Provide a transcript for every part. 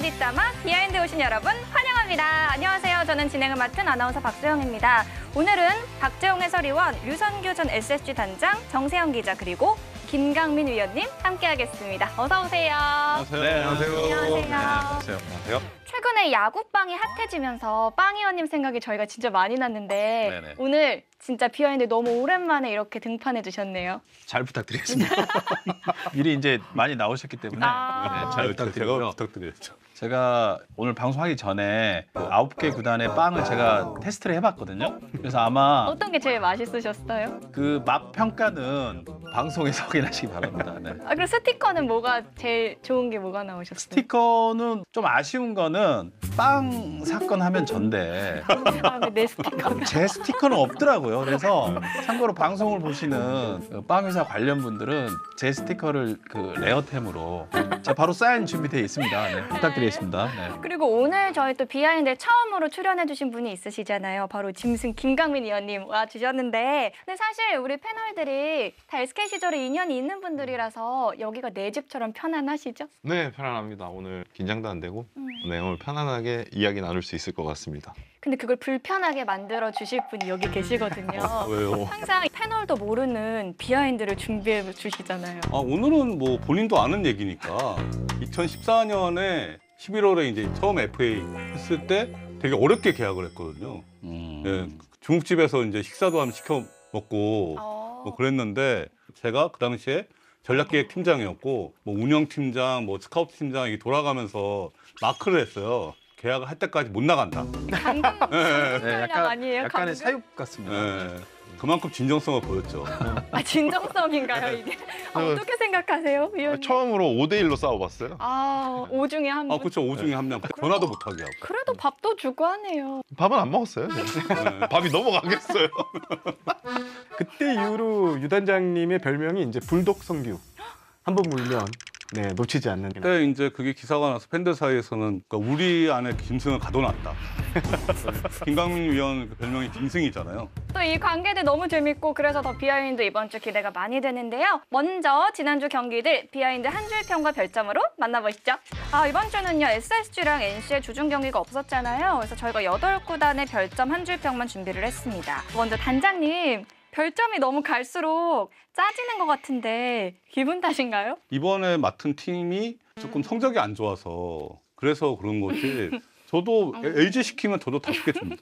뒷담화 비하인드 오신 여러분 환영합니다. 안녕하세요. 저는 진행을 맡은 아나운서 박소영입니다. 오늘은 박재홍 해설위원, 류선규 전 SSG 단장, 정세영 기자 그리고 김강민 위원님 함께하겠습니다. 어서 오세요. 안녕하세요. 네, 안녕하세요. 안녕하세요. 안녕하세요. 최근에 야구빵이 핫해지면서 빵 위원님 생각이 저희가 진짜 많이 났는데 네네. 오늘 진짜 비하인드 너무 오랜만에 이렇게 등판해 주셨네요. 잘 부탁드리겠습니다. 미리 이제 많이 나오셨기 때문에 아. 잘 부탁드리고요. 제가 부탁드려야죠. 제가 오늘 방송하기 전에 그 9개 구단의 빵을 제가 테스트를 해봤거든요. 그래서 아마 어떤 게 제일 맛있으셨어요? 그 맛 평가는 방송에서 확인하시기 바랍니다. 네. 아, 그럼 스티커는 뭐가 제일 좋은 게 뭐가 나오셨어요? 스티커는 좀 아쉬운 거는 빵 사건 하면 전데 아, 내 스티커. 제 스티커는 없더라고요. 그래서 참고로 방송을 보시는 그 빵 회사 관련 분들은 제 스티커를 그 레어템으로 자 바로 사인 준비되어 있습니다. 네, 부탁드리겠습니다. 네. 그리고 오늘 저희 또 비하인드 처음으로 출연해주신 분이 있으시잖아요. 바로 짐승 김강민 위원님 와주셨는데 근데 사실 우리 패널들이 다 SK 시절에 인연이 있는 분들이라서 여기가 내 집처럼 편안하시죠? 네, 편안합니다. 오늘 긴장도 안 되고 네, 오늘 편안하게 이야기 나눌 수 있을 것 같습니다. 근데 그걸 불편하게 만들어 주실 분이 여기 계시거든요. 왜요? 항상 패널도 모르는 비하인드를 준비해 주시잖아요. 오늘은 뭐 본인도 아는 얘기니까 2014년에 11월에 이제 처음 FA 했을 때 되게 어렵게 계약을 했거든요. 예, 중국집에서 이제 식사도 한번 시켜 먹고 뭐 그랬는데 제가 그 당시에 전략기획 팀장이었고 뭐 운영팀장, 뭐 스카우트 팀장이 돌아가면서 마크를 했어요. 계약을 할 때까지 못 나간다. 강금 네, 전략 아니에요? 약간의 강금? 사육 같습니다. 예, 그만큼 진정성을 보였죠. 아 진정성인가요 이게? 어떻게 생각하세요, 위원님? 처음으로 5대1로 싸워봤어요. 아, 오 중에 한 분. 그렇죠. 5 중에 한 명. 전화도 못하게 하고. 그래도 밥도 주고 하네요. 밥은 안 먹었어요. 네. 밥이 넘어가겠어요. 그때 이후로 유 단장님의 별명이 이제 불독 성규. 한 번 물면 네, 놓치지 않는. 그때 이제 그게 기사가 나서 팬들 사이에서는 그러니까 우리 안에 짐승을 가둬놨다. 김강민 위원 그 별명이 짐승이잖아요. 또 이 관계들 너무 재밌고 그래서 더 비하인드 이번 주 기대가 많이 되는데요. 먼저 지난주 경기들 비하인드 한 줄 평과 별점으로 만나보시죠. 이번 주는요 SSG랑 NC의 주중 경기가 없었잖아요. 그래서 저희가 8구단의 별점 한 줄 평만 준비를 했습니다. 먼저 단장님. 별점이 너무 갈수록 짜지는 것 같은데 기분 탓인가요? 이번에 맡은 팀이 조금 성적이 안 좋아서 그래서 그런 거지. 저도 LG 시키면 저도 5개 줍니다.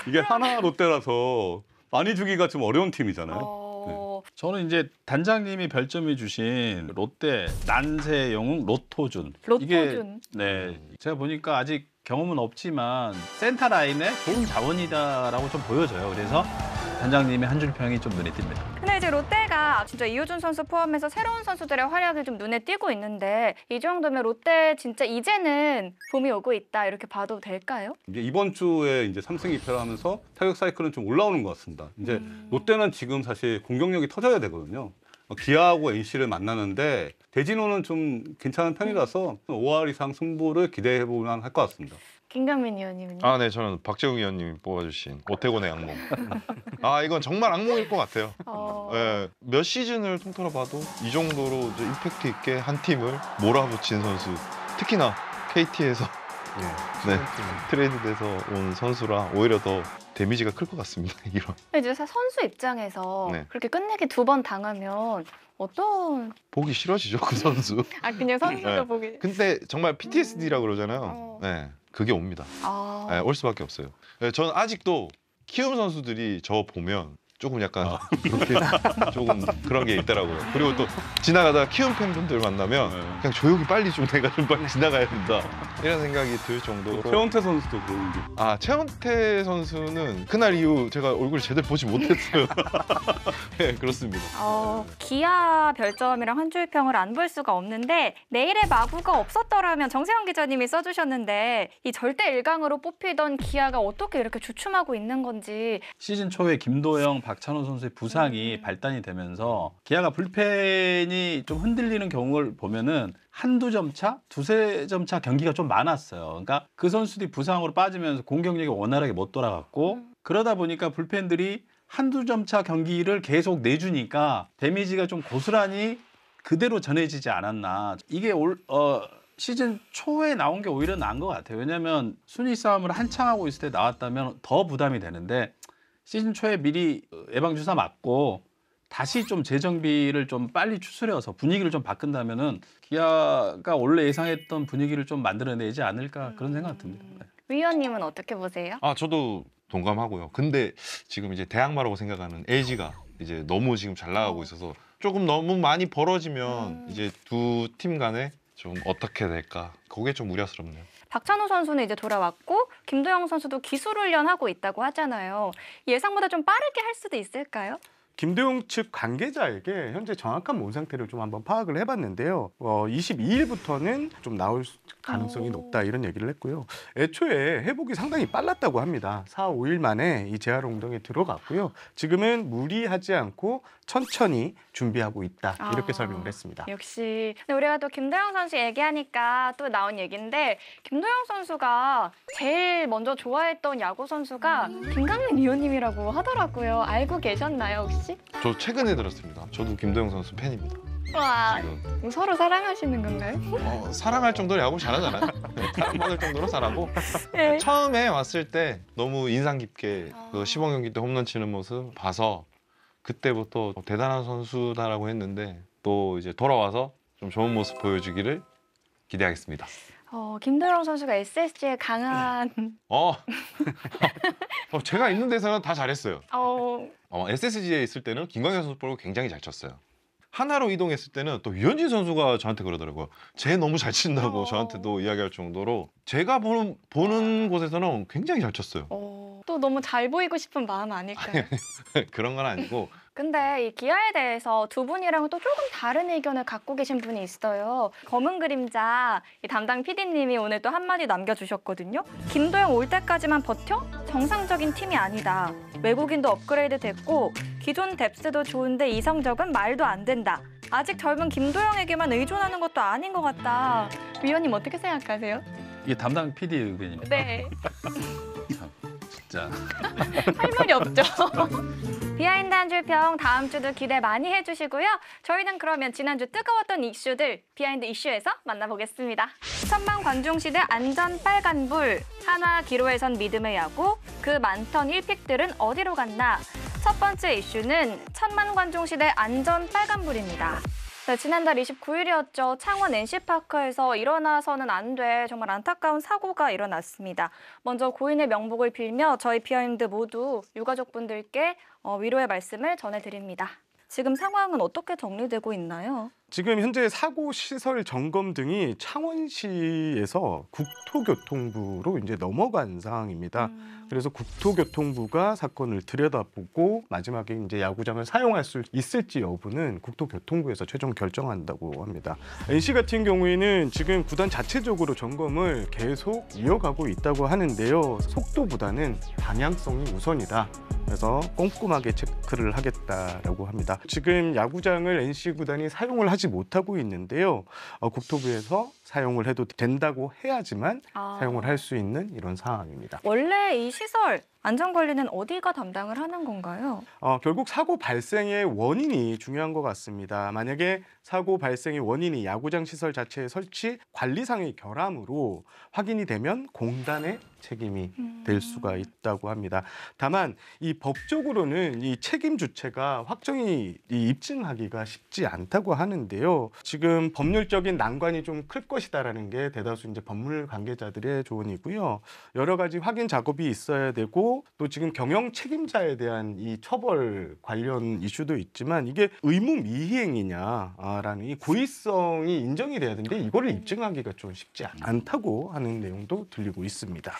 이게 하나 롯데라서 많이 주기가 좀 어려운 팀이잖아요. 저는 이제 단장님이 별점해 주신 롯데 난세영웅 로토준. 로토준. 네, 제가 보니까 아직 경험은 없지만 센터 라인에 좋은 자원이다라고 좀 보여져요. 그래서 단장님의 한 줄 평이 좀 눈에 띕니다. 근데 이제 롯데가 진짜 이호준 선수 포함해서 새로운 선수들의 활약이 좀 눈에 띄고 있는데 이 정도면 롯데 진짜 이제는 봄이 오고 있다 이렇게 봐도 될까요? 이제 이번 주에 이제 3승 2패를 하면서 타격 사이클은 좀 올라오는 것 같습니다. 이제 롯데는 지금 사실 공격력이 터져야 되거든요. 기아하고 NC를 만나는데 대진호는 좀 괜찮은 편이라서 5할 이상 승부를 기대해 보면 할 것 같습니다. 김강민 의원님은요? 아, 네, 저는 박재웅 위원님이 뽑아주신 오태곤의 악몽. 이건 정말 악몽일 것 같아요. 네, 몇 시즌을 통틀어 봐도 이 정도로 이제 임팩트 있게 한 팀을 몰아붙인 선수, 특히나 KT에서 네, 트레이드돼서 온 선수라 오히려 더 데미지가 클 것 같습니다. 이런. 이제 선수 입장에서 네. 그렇게 끝내기 2번 당하면 어떤... 보기 싫어지죠, 그 선수. 그냥 선수도 네. 보기... 근데 정말 PTSD라고 그러잖아요. 네, 그게 옵니다. 네, 올 수밖에 없어요. 네, 저는 아직도 키움 선수들이 저 보면 조금 약간 그렇게 조금 그런 게 있더라고요. 그리고 또 지나가다가 키움 팬분들 만나면 그냥 조용히 빨리 좀 내가 좀 빨리 지나가야 된다 이런 생각이 들 정도로. 최원태 선수도 그런데. 최원태 선수는 그날 이후 제가 얼굴 제대로 보지 못했어요. 네, 그렇습니다. 기아 별점이랑 한 줄 평을 안 볼 수가 없는데 내일의 마구가 없었더라면 정세영 기자님이 써주셨는데 이 절대 1강으로 뽑히던 기아가 어떻게 이렇게 주춤하고 있는 건지. 시즌 초에 김도영, 박찬호 선수의 부상이 발단이 되면서 기아가 불펜이 좀 흔들리는 경우를 보면은 한두 점 차, 두세 점 차 경기가 좀 많았어요. 그러니까 그 선수들이 부상으로 빠지면서 공격력이 원활하게 못 돌아갔고 그러다 보니까 불펜들이 한두 점 차 경기를 계속 내주니까 데미지가 좀 고스란히 그대로 전해지지 않았나. 이게 시즌 초에 나온 게 오히려 나은 것 같아요. 왜냐하면 순위 싸움을 한창 하고 있을 때 나왔다면 더 부담이 되는데 시즌 초에 미리 예방주사 맞고 다시 좀 재정비를 좀 빨리 추스려서 분위기를 좀 바꾼다면은 기아가 원래 예상했던 분위기를 좀 만들어내지 않을까 그런 생각 듭니다. 네. 위원님은 어떻게 보세요? 아, 저도 동감하고요. 근데 지금 이제 대항마라고 생각하는 LG가 이제 너무 지금 잘 나가고 있어서 조금 너무 많이 벌어지면 이제 두 팀 간에 좀 어떻게 될까? 그게 좀 우려스럽네요. 박찬호 선수는 이제 돌아왔고 김도영 선수도 기술 훈련하고 있다고 하잖아요. 예상보다 좀 빠르게 할 수도 있을까요? 김도영 측 관계자에게 현재 정확한 몸 상태를 좀 한번 파악을 해봤는데요. 22일부터는 좀 나올 가능성이 높다 이런 얘기를 했고요. 애초에 회복이 상당히 빨랐다고 합니다. 4, 5일 만에 이 재활 운동에 들어갔고요. 지금은 무리하지 않고 천천히 준비하고 있다 이렇게 설명을 했습니다. 역시 근데 우리가 또 김도영 선수 얘기하니까 또 나온 얘기인데 김도영 선수가 제일 먼저 좋아했던 야구 선수가 김강민 위원님이라고 하더라고요. 알고 계셨나요 혹시? 저 최근에 들었습니다. 저도 김도영 선수 팬입니다. 와 지금 서로 사랑하시는 건가요? 사랑할 정도로 야구 잘하잖아요. 사랑받을 정도로 잘하고 네. 처음에 왔을 때 너무 인상 깊게 그 시범 경기 때 홈런 치는 모습 봐서 그때부터 대단한 선수다라고 했는데 또 이제 돌아와서 좀 좋은 모습 보여주기를 기대하겠습니다. 김도영 선수가 SSG에 강한 제가 있는 데서는 다 잘했어요. 어, SSG에 있을 때는 김광현 선수 볼을 굉장히 잘 쳤어요. 하나로 이동했을 때는 또 유현진 선수가 저한테 그러더라고요. 쟤 너무 잘 친다고 저한테도 이야기할 정도로 제가 보는 곳에서는 굉장히 잘 쳤어요. 또 너무 잘 보이고 싶은 마음 아닐까요? 그런 건 아니고 근데 이 기아에 대해서 두 분이랑은 또 조금 다른 의견을 갖고 계신 분이 있어요. 검은 그림자 이 담당 PD님이 오늘 또 한마디 남겨주셨거든요. 김도영 올 때까지만 버텨? 정상적인 팀이 아니다. 외국인도 업그레이드 됐고 기존 뎁스도 좋은데 이 성적은 말도 안 된다. 아직 젊은 김도영에게만 의존하는 것도 아닌 것 같다. 위원님 어떻게 생각하세요? 이게 담당 PD 의견입니다. 네. 참, 진짜. 할 말이 없죠. 비하인드 한 줄 평 다음 주도 기대 많이 해주시고요. 저희는 그러면 지난주 뜨거웠던 이슈들 비하인드 이슈에서 만나보겠습니다. 천만 관중 시대 안전 빨간불, 한화 기로에선 믿음의 야구, 그 많던 1픽들은 어디로 갔나? 첫 번째 이슈는 천만 관중 시대 안전 빨간불입니다. 네, 지난달 29일이었죠. 창원 NC파크에서 일어나서는 안 돼 정말 안타까운 사고가 일어났습니다. 먼저 고인의 명복을 빌며 저희 비하인드 모두 유가족분들께 위로의 말씀을 전해드립니다. 지금 상황은 어떻게 정리되고 있나요? 지금 현재 사고 시설 점검 등이 창원시에서 국토교통부로 이제 넘어간 상황입니다. 그래서 국토교통부가 사건을 들여다보고 마지막에 이제 야구장을 사용할 수 있을지 여부는 국토교통부에서 최종 결정한다고 합니다. NC 같은 경우에는 지금 구단 자체적으로 점검을 계속 이어가고 있다고 하는데요. 속도보다는 방향성이 우선이다. 그래서 꼼꼼하게 체크를 하겠다라고 합니다. 지금 야구장을 NC 구단이 사용을 하지 못하고 있는데요. 국토부에서 사용을 해도 된다고 해야지만 사용을 할 수 있는 이런 상황입니다. 원래 이 시설 안전관리는 어디가 담당을 하는 건가요? 결국 사고 발생의 원인이 중요한 것 같습니다. 만약에 사고 발생의 원인이 야구장 시설 자체의 설치 관리상의 결함으로 확인이 되면 공단의 책임이 될 수가 있다고 합니다. 다만 이 법적으로는 이 책임 주체가 확정이 입증하기가 쉽지 않다고 하는데요. 지금 법률적인 난관이 좀 클 것이다라는 게 대다수 이제 법률 관계자들의 조언이고요. 여러 가지 확인 작업이 있어야 되고 또 지금 경영 책임자에 대한 이 처벌 관련 이슈도 있지만 이게 의무미행이냐라는 이 고의성이 인정이 돼야 되는데 이거를 입증하기가 좀 쉽지 않다고 하는 내용도 들리고 있습니다.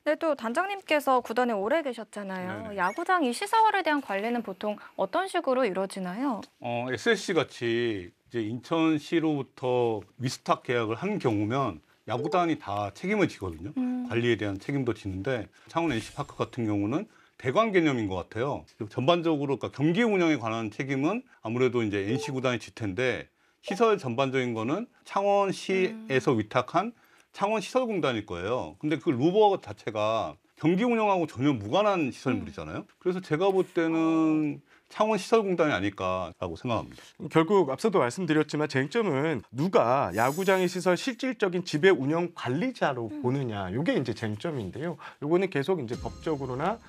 네, 또 단장님께서 구단에 오래 계셨잖아요. 네네. 야구장 이 시설에 대한 관리는 보통 어떤 식으로 이루어지나요? SSC 같이 이제 인천시로부터 위스탁 계약을 한 경우면 야구단이 다 책임을 지거든요. 관리에 대한 책임도 지는데 창원 NC파크 같은 경우는 대관 개념인 것 같아요. 전반적으로 그러니까 경기 운영에 관한 책임은 아무래도 이제 NC 구단이 질 텐데 시설 전반적인 거는 창원시에서 위탁한 창원시설공단일 거예요. 근데 그 루버 자체가 경기 운영하고 전혀 무관한 시설물이잖아요. 그래서 제가 볼 때는 창원시설공단이 아닐까라고 생각합니다. 결국 앞서도 말씀드렸지만 쟁점은 누가 야구장의 시설 실질적인 지배 운영 관리자로 보느냐, 이게 이제 쟁점인데요. 요거는 계속 이제 법적으로나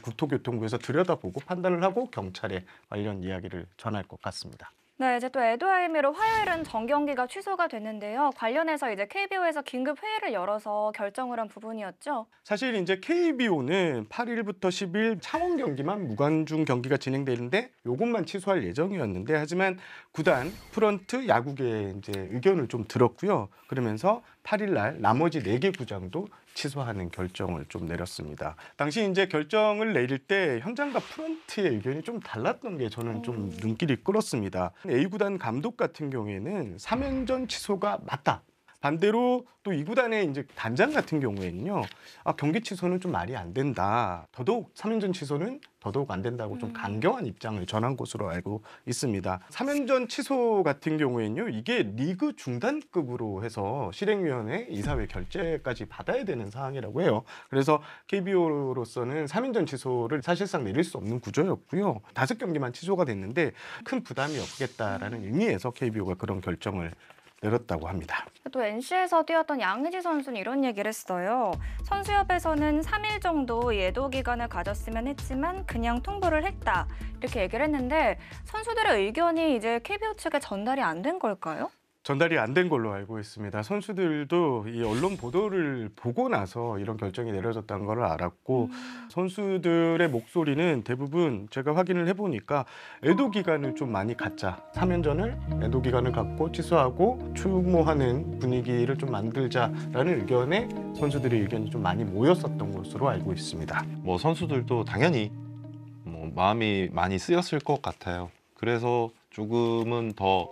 국토교통부에서 들여다보고 판단을 하고 경찰에 관련 이야기를 전할 것 같습니다. 네, 이제 또 애도하의미로 화요일은 정경기가 취소가 됐는데요. 관련해서 이제 KBO에서 긴급 회의를 열어서 결정을 한 부분이었죠. 사실 이제 KBO는 8일부터 10일 창원 경기만 무관중 경기가 진행되는데 요것만 취소할 예정이었는데, 하지만 구단 프런트 야구계의 이제 의견을 좀 들었고요. 그러면서 8일 날 나머지 4개 구장도 취소하는 결정을 좀 내렸습니다. 당시 이제 결정을 내릴 때 현장과 프런트의 의견이 좀 달랐던 게 저는 좀 눈길이 끌었습니다. A구단 감독 같은 경우에는 3연전 취소가 맞다. 반대로 또 이 구단의 이제 단장 같은 경우에는요, 경기 취소는 좀 말이 안 된다. 더더욱 3연전 취소는 더더욱 안 된다고 좀 강경한 입장을 전한 것으로 알고 있습니다. 3연전 취소 같은 경우에는요, 이게 리그 중단급으로 해서 실행위원회 이사회 결재까지 받아야 되는 사항이라고 해요. 그래서 KBO로서는 3연전 취소를 사실상 내릴 수 없는 구조였고요. 5경기만 취소가 됐는데 큰 부담이 없겠다라는 의미에서 KBO가 그런 결정을 내렸다고 합니다. 또 NC에서 뛰었던 양의지 선수는 이런 얘기를 했어요. 선수협에서는 3일 정도 예도 기간을 가졌으면 했지만 그냥 통보를 했다. 이렇게 얘기를 했는데 선수들의 의견이 이제 KBO 측에 전달이 안 된 걸까요? 전달이 안 된 걸로 알고 있습니다. 선수들도 이 언론 보도를 보고 나서 이런 결정이 내려졌다는 걸 알았고, 선수들의 목소리는 대부분 제가 확인을 해보니까 애도 기간을 좀 많이 갖자, 3연전을 애도 기간을 갖고 취소하고 추모하는 분위기를 좀 만들자라는 의견에 선수들의 의견이 좀 많이 모였었던 것으로 알고 있습니다. 뭐 선수들도 당연히 뭐 마음이 많이 쓰였을 것 같아요. 그래서 조금은 더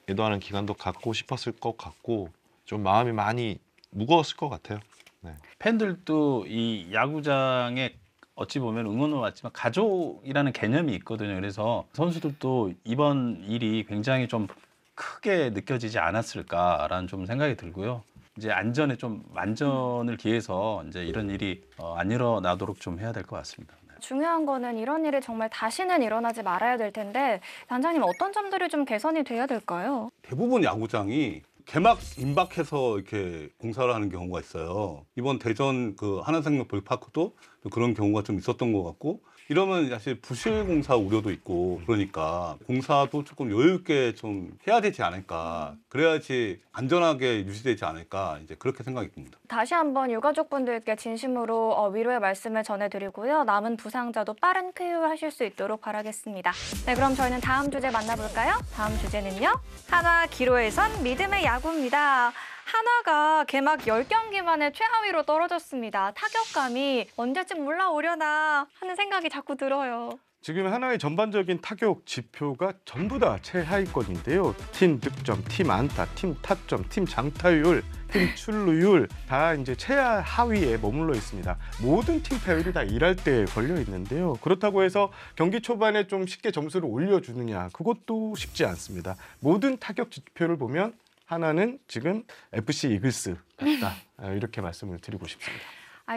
애도하는 기간도 갖고 싶었을 것 같고 좀 마음이 많이 무거웠을 것 같아요. 네. 팬들도 이 야구장에 어찌 보면 응원을 왔지만 가족이라는 개념이 있거든요. 그래서 선수들도 이번 일이 굉장히 좀 크게 느껴지지 않았을까라는 좀 생각이 들고요. 이제 안전에 좀 만전을 기해서 이제 이런 일이 안 일어나도록 좀 해야 될 것 같습니다. 중요한 거는 이런 일이 정말 다시는 일어나지 말아야 될 텐데, 단장님 어떤 점들이 좀 개선이 돼야 될까요? 대부분 야구장이 개막 임박해서 이렇게 공사를 하는 경우가 있어요. 이번 대전 그 하나생명 볼파크도 그런 경우가 좀 있었던 것 같고, 이러면 사실 부실 공사 우려도 있고, 그러니까 공사도 조금 여유 있게 좀 해야 되지 않을까. 그래야지 안전하게 유지되지 않을까, 이제 그렇게 생각이 듭니다. 다시 한번 유가족분들께 진심으로 위로의 말씀을 전해드리고요. 남은 부상자도 빠른 쾌유하실 수 있도록 바라겠습니다. 네, 그럼 저희는 다음 주제 만나볼까요? 다음 주제는요, 한화 기로에선 믿음의 야구입니다. 한화가 개막 10경기 만에 최하위로 떨어졌습니다. 타격감이 언제쯤 올라오려나 하는 생각이 자꾸 들어요. 지금 하나의 전반적인 타격 지표가 전부 다 최하위권인데요. 팀 득점, 팀 안타, 팀 타점, 팀 장타율, 팀 출루율 다 이제 최하위에 머물러 있습니다. 모든 팀 타율이 다 1할대에 걸려 있는데요. 그렇다고 해서 경기 초반에 좀 쉽게 점수를 올려주느냐, 그것도 쉽지 않습니다. 모든 타격 지표를 보면 하나는 지금 FC 이글스 같다, 이렇게 말씀을 드리고 싶습니다.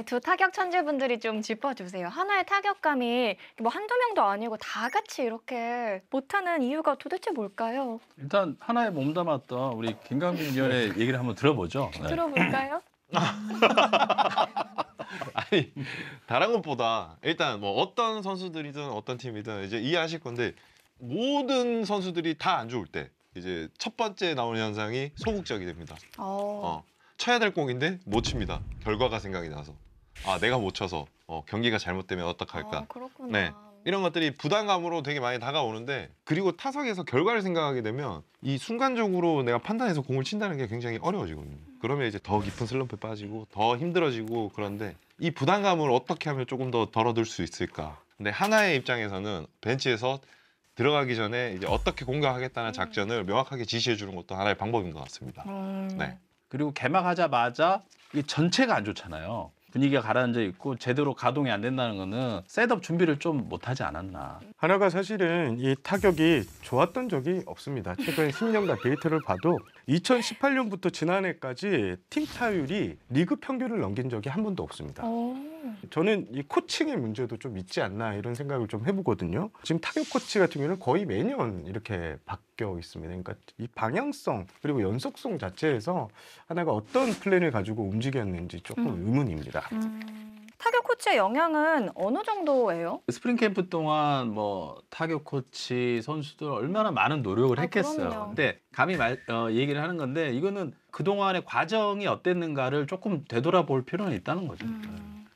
두 타격 천재분들이 좀 짚어주세요. 하나의 타격감이 뭐 한두 명도 아니고 다 같이 이렇게 못하는 이유가 도대체 뭘까요? 일단 하나에 몸담았던 우리 김강민 위원의 얘기를 한번 들어보죠. 네. 들어볼까요? 아니 다른 것보다 일단 뭐 어떤 선수들이든 어떤 팀이든 이제 이해하실 건데, 모든 선수들이 다 안 좋을 때 이제 첫 번째 나오는 현상이 소극적이 됩니다. 쳐야 될 공인데 못 칩니다. 결과가 생각이 나서 내가 못 쳐서 경기가 잘못되면 어떡할까. 그렇구나. 네, 이런 것들이 부담감으로 되게 많이 다가오는데, 그리고 타석에서 결과를 생각하게 되면 이 순간적으로 내가 판단해서 공을 친다는 게 굉장히 어려워지거든요. 그러면 이제 더 깊은 슬럼프에 빠지고 더 힘들어지고, 그런데 이 부담감을 어떻게 하면 조금 더 덜어둘 수 있을까. 근데 하나의 입장에서는 벤치에서 들어가기 전에 이제 어떻게 공격하겠다는 작전을 명확하게 지시해 주는 것도 하나의 방법인 것 같습니다. 네. 그리고 개막하자마자 이게 전체가 안 좋잖아요. 분위기가 가라앉아 있고 제대로 가동이 안 된다는 거는 셋업 준비를 좀 못하지 않았나. 하나가 사실은 이 타격이 좋았던 적이 없습니다. 최근 10년간 데이터를 봐도 2018년부터 지난해까지 팀 타율이 리그 평균을 넘긴 적이 한 번도 없습니다. 저는 이 코칭의 문제도 좀 있지 않나 이런 생각을 좀 해보거든요. 지금 타격 코치 같은 경우는 거의 매년 이렇게 바뀌어 있습니다. 그러니까 이 방향성 그리고 연속성 자체에서 하나가 어떤 플랜을 가지고 움직였는지 조금 의문입니다. 타격 코치의 영향은 어느 정도예요? 스프링 캠프 동안 뭐 타격 코치 선수들 얼마나 많은 노력을 아, 했겠어요. 그럼요. 근데 감히 얘기를 하는 건데 이거는 그동안의 과정이 어땠는가를 조금 되돌아볼 필요는 있다는 거죠.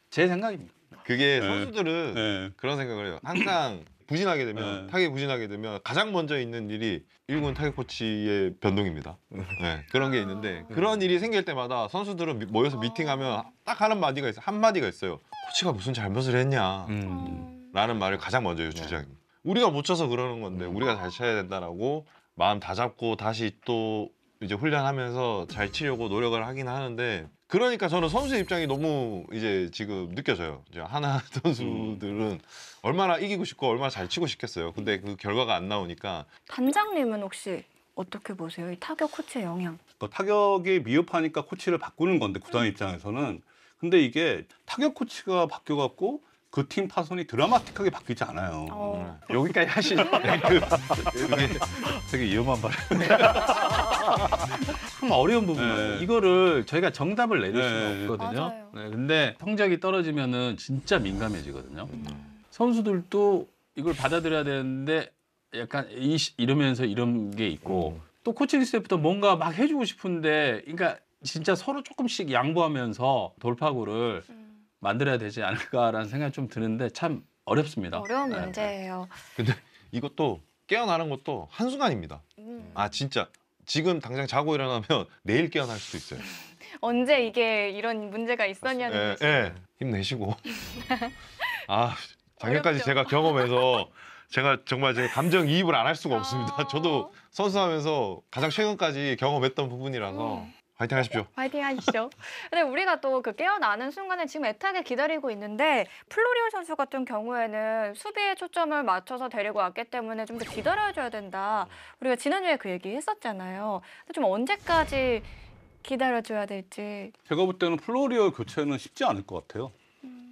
제 생각입니다. 그게 네. 선수들은 네. 그런 생각을 해요. 항상 부진하게 되면 네. 타격이 부진하게 되면 가장 먼저 있는 일이 1군 타격 코치의 변동입니다. 네, 그런 게 있는데 그런 일이 생길 때마다 선수들은 모여서 미팅하면 딱 하는 마디가 있어요. 한 마디가 있어요. 코치가 무슨 잘못을 했냐 라는 말을 가장 먼저 해요. 주장입니다. 우리가 못 쳐서 그러는 건데 우리가 잘 쳐야 된다라고 마음 다 잡고 다시 또 이제 훈련하면서 잘 치려고 노력을 하긴 하는데 그러니까 저는 선수 입장이 너무 이제 지금 느껴져요. 이제 하나 선수들은 얼마나 이기고 싶고 얼마나 잘 치고 싶겠어요. 근데 그 결과가 안 나오니까 단장님은 혹시 어떻게 보세요? 이 타격 코치의 영향. 타격이 미흡하니까 코치를 바꾸는 건데 구단 입장에서는 근데 이게 타격 코치가 바뀌어갖고 그 팀 파손이 드라마틱하게 바뀌지 않아요. 여기까지 하시죠. 되게 위험한 말. 참 어려운 부분이에요. 네. 이거를 저희가 정답을 내릴 수는 네. 없거든요. 맞아요. 네, 근데 성적이 떨어지면은 진짜 민감해지거든요. 선수들도 이걸 받아들여야 되는데 약간 이러면서 이런 게 있고 또 코칭 스태프도 뭔가 막 해주고 싶은데 그러니까 진짜 서로 조금씩 양보하면서 돌파구를 만들어야 되지 않을까라는 생각이 좀 드는데 참 어렵습니다. 어려운 네. 문제예요. 근데 이것도 깨어나는 것도 한순간입니다. 아 진짜 지금 당장 자고 일어나면 내일 깨어날 수도 있어요. 언제 이게 이런 문제가 있었냐는 예, 거죠. 예. 힘내시고. 아 작년까지 어렵죠. 제가 경험해서 제가 정말 제 감정 이입을 안 할 수가 없습니다. 저도 선수하면서 가장 최근까지 경험했던 부분이라서 화이팅 하십시오. 화이팅 하시죠. 근데 우리가 또 그 깨어나는 순간에 지금 애타게 기다리고 있는데 플로리오 선수 같은 경우에는 수비에 초점을 맞춰서 데리고 왔기 때문에 좀 더 기다려줘야 된다. 우리가 지난주에 그 얘기 했었잖아요. 근데 좀 언제까지 기다려줘야 될지. 제가 볼 때는 플로리오 교체는 쉽지 않을 것 같아요.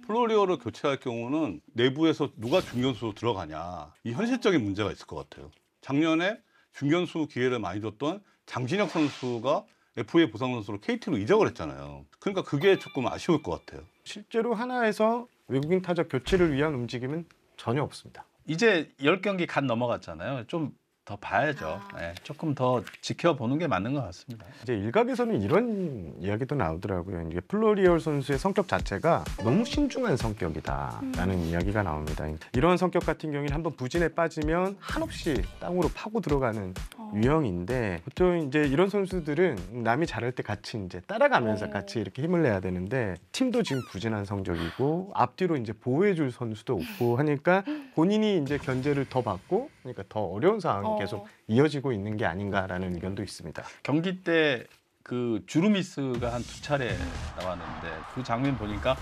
플로리오를 교체할 경우는 내부에서 누가 중견수로 들어가냐 이 현실적인 문제가 있을 것 같아요. 작년에 중견수 기회를 많이 줬던 장진혁 선수가 FA 부상 선수로 KT로 이적을 했잖아요. 그러니까 그게 조금 아쉬울 것 같아요. 실제로 하나에서 외국인 타자 교체를 위한 움직임은 전혀 없습니다. 이제 10경기 간 넘어갔잖아요. 좀 더 봐야죠. 네, 조금 더 지켜보는 게 맞는 것 같습니다. 이제 일각에서는 이런 이야기도 나오더라고요. 이게 플로리올 선수의 성격 자체가 너무 신중한 성격이다라는 이야기가 나옵니다. 이런 성격 같은 경우에는 한번 부진에 빠지면 한없이 땅으로 파고 들어가는 유형인데 보통 이제 이런 선수들은 남이 잘할 때 같이 이제 따라가면서 같이 이렇게 힘을 내야 되는데 팀도 지금 부진한 성적이고 앞뒤로 이제 보호해줄 선수도 없고 하니까 본인이 이제 견제를 더 받고 그러니까 더 어려운 상황이 계속 이어지고 있는 게 아닌가라는 의견도 있습니다. 경기 때 그 주루미스가 한 2차례 나왔는데 그 장면 보니까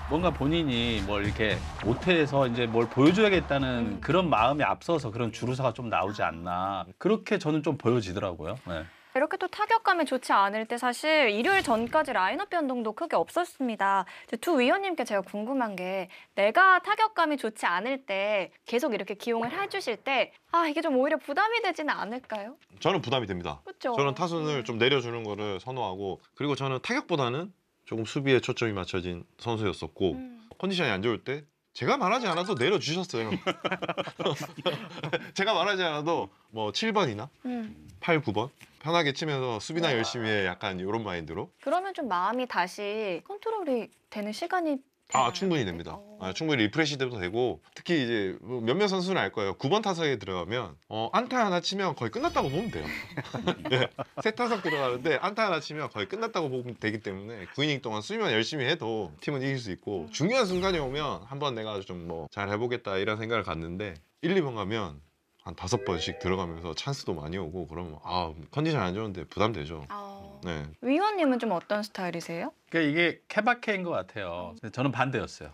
뭔가 본인이 뭘 이렇게 못해서 이제 뭘 보여줘야겠다는 그런 마음이 앞서서 그런 주루사가 좀 나오지 않나 그렇게 저는 좀 보여지더라고요. 네. 이렇게 또 타격감이 좋지 않을 때 사실 일요일 전까지 라인업 변동도 크게 없었습니다. 두 위원님께 제가 궁금한 게 내가 타격감이 좋지 않을 때 계속 이렇게 기용을 해주실 때 이게 좀 오히려 부담이 되지는 않을까요? 저는 부담이 됩니다. 그렇죠. 저는 타순을 좀 내려주는 거를 선호하고 그리고 저는 타격보다는 조금 수비에 초점이 맞춰진 선수였었고 컨디션이 안 좋을 때 제가 말하지 않아도 내려주셨어요. 제가 말하지 않아도 뭐 7번이나 8, 9번 편하게 치면서 수비나 열심히 해 약간 이런 마인드로 그러면 좀 마음이 다시 컨트롤이 되는 시간이 되나요? 충분히 됩니다. 충분히 리프레시 때도 되고 특히 이제 몇몇 선수는 알 거예요. 9번 타석에 들어가면 안타 하나 치면 거의 끝났다고 보면 돼요. 네, 세 타석 들어가는데 안타 하나 치면 거의 끝났다고 보면 되기 때문에 9이닝 동안 수비만 열심히 해도 팀은 이길 수 있고 중요한 순간이 오면 한번 내가 좀 뭐 잘 해보겠다 이런 생각을 갖는데 1, 2번 가면 한 5번씩 들어가면서 찬스도 많이 오고 그러면 컨디션 안 좋은데 부담되죠. 네. 위원님은 좀 어떤 스타일이세요? 그러니까 이게 케바케인 것 같아요. 저는 반대였어요.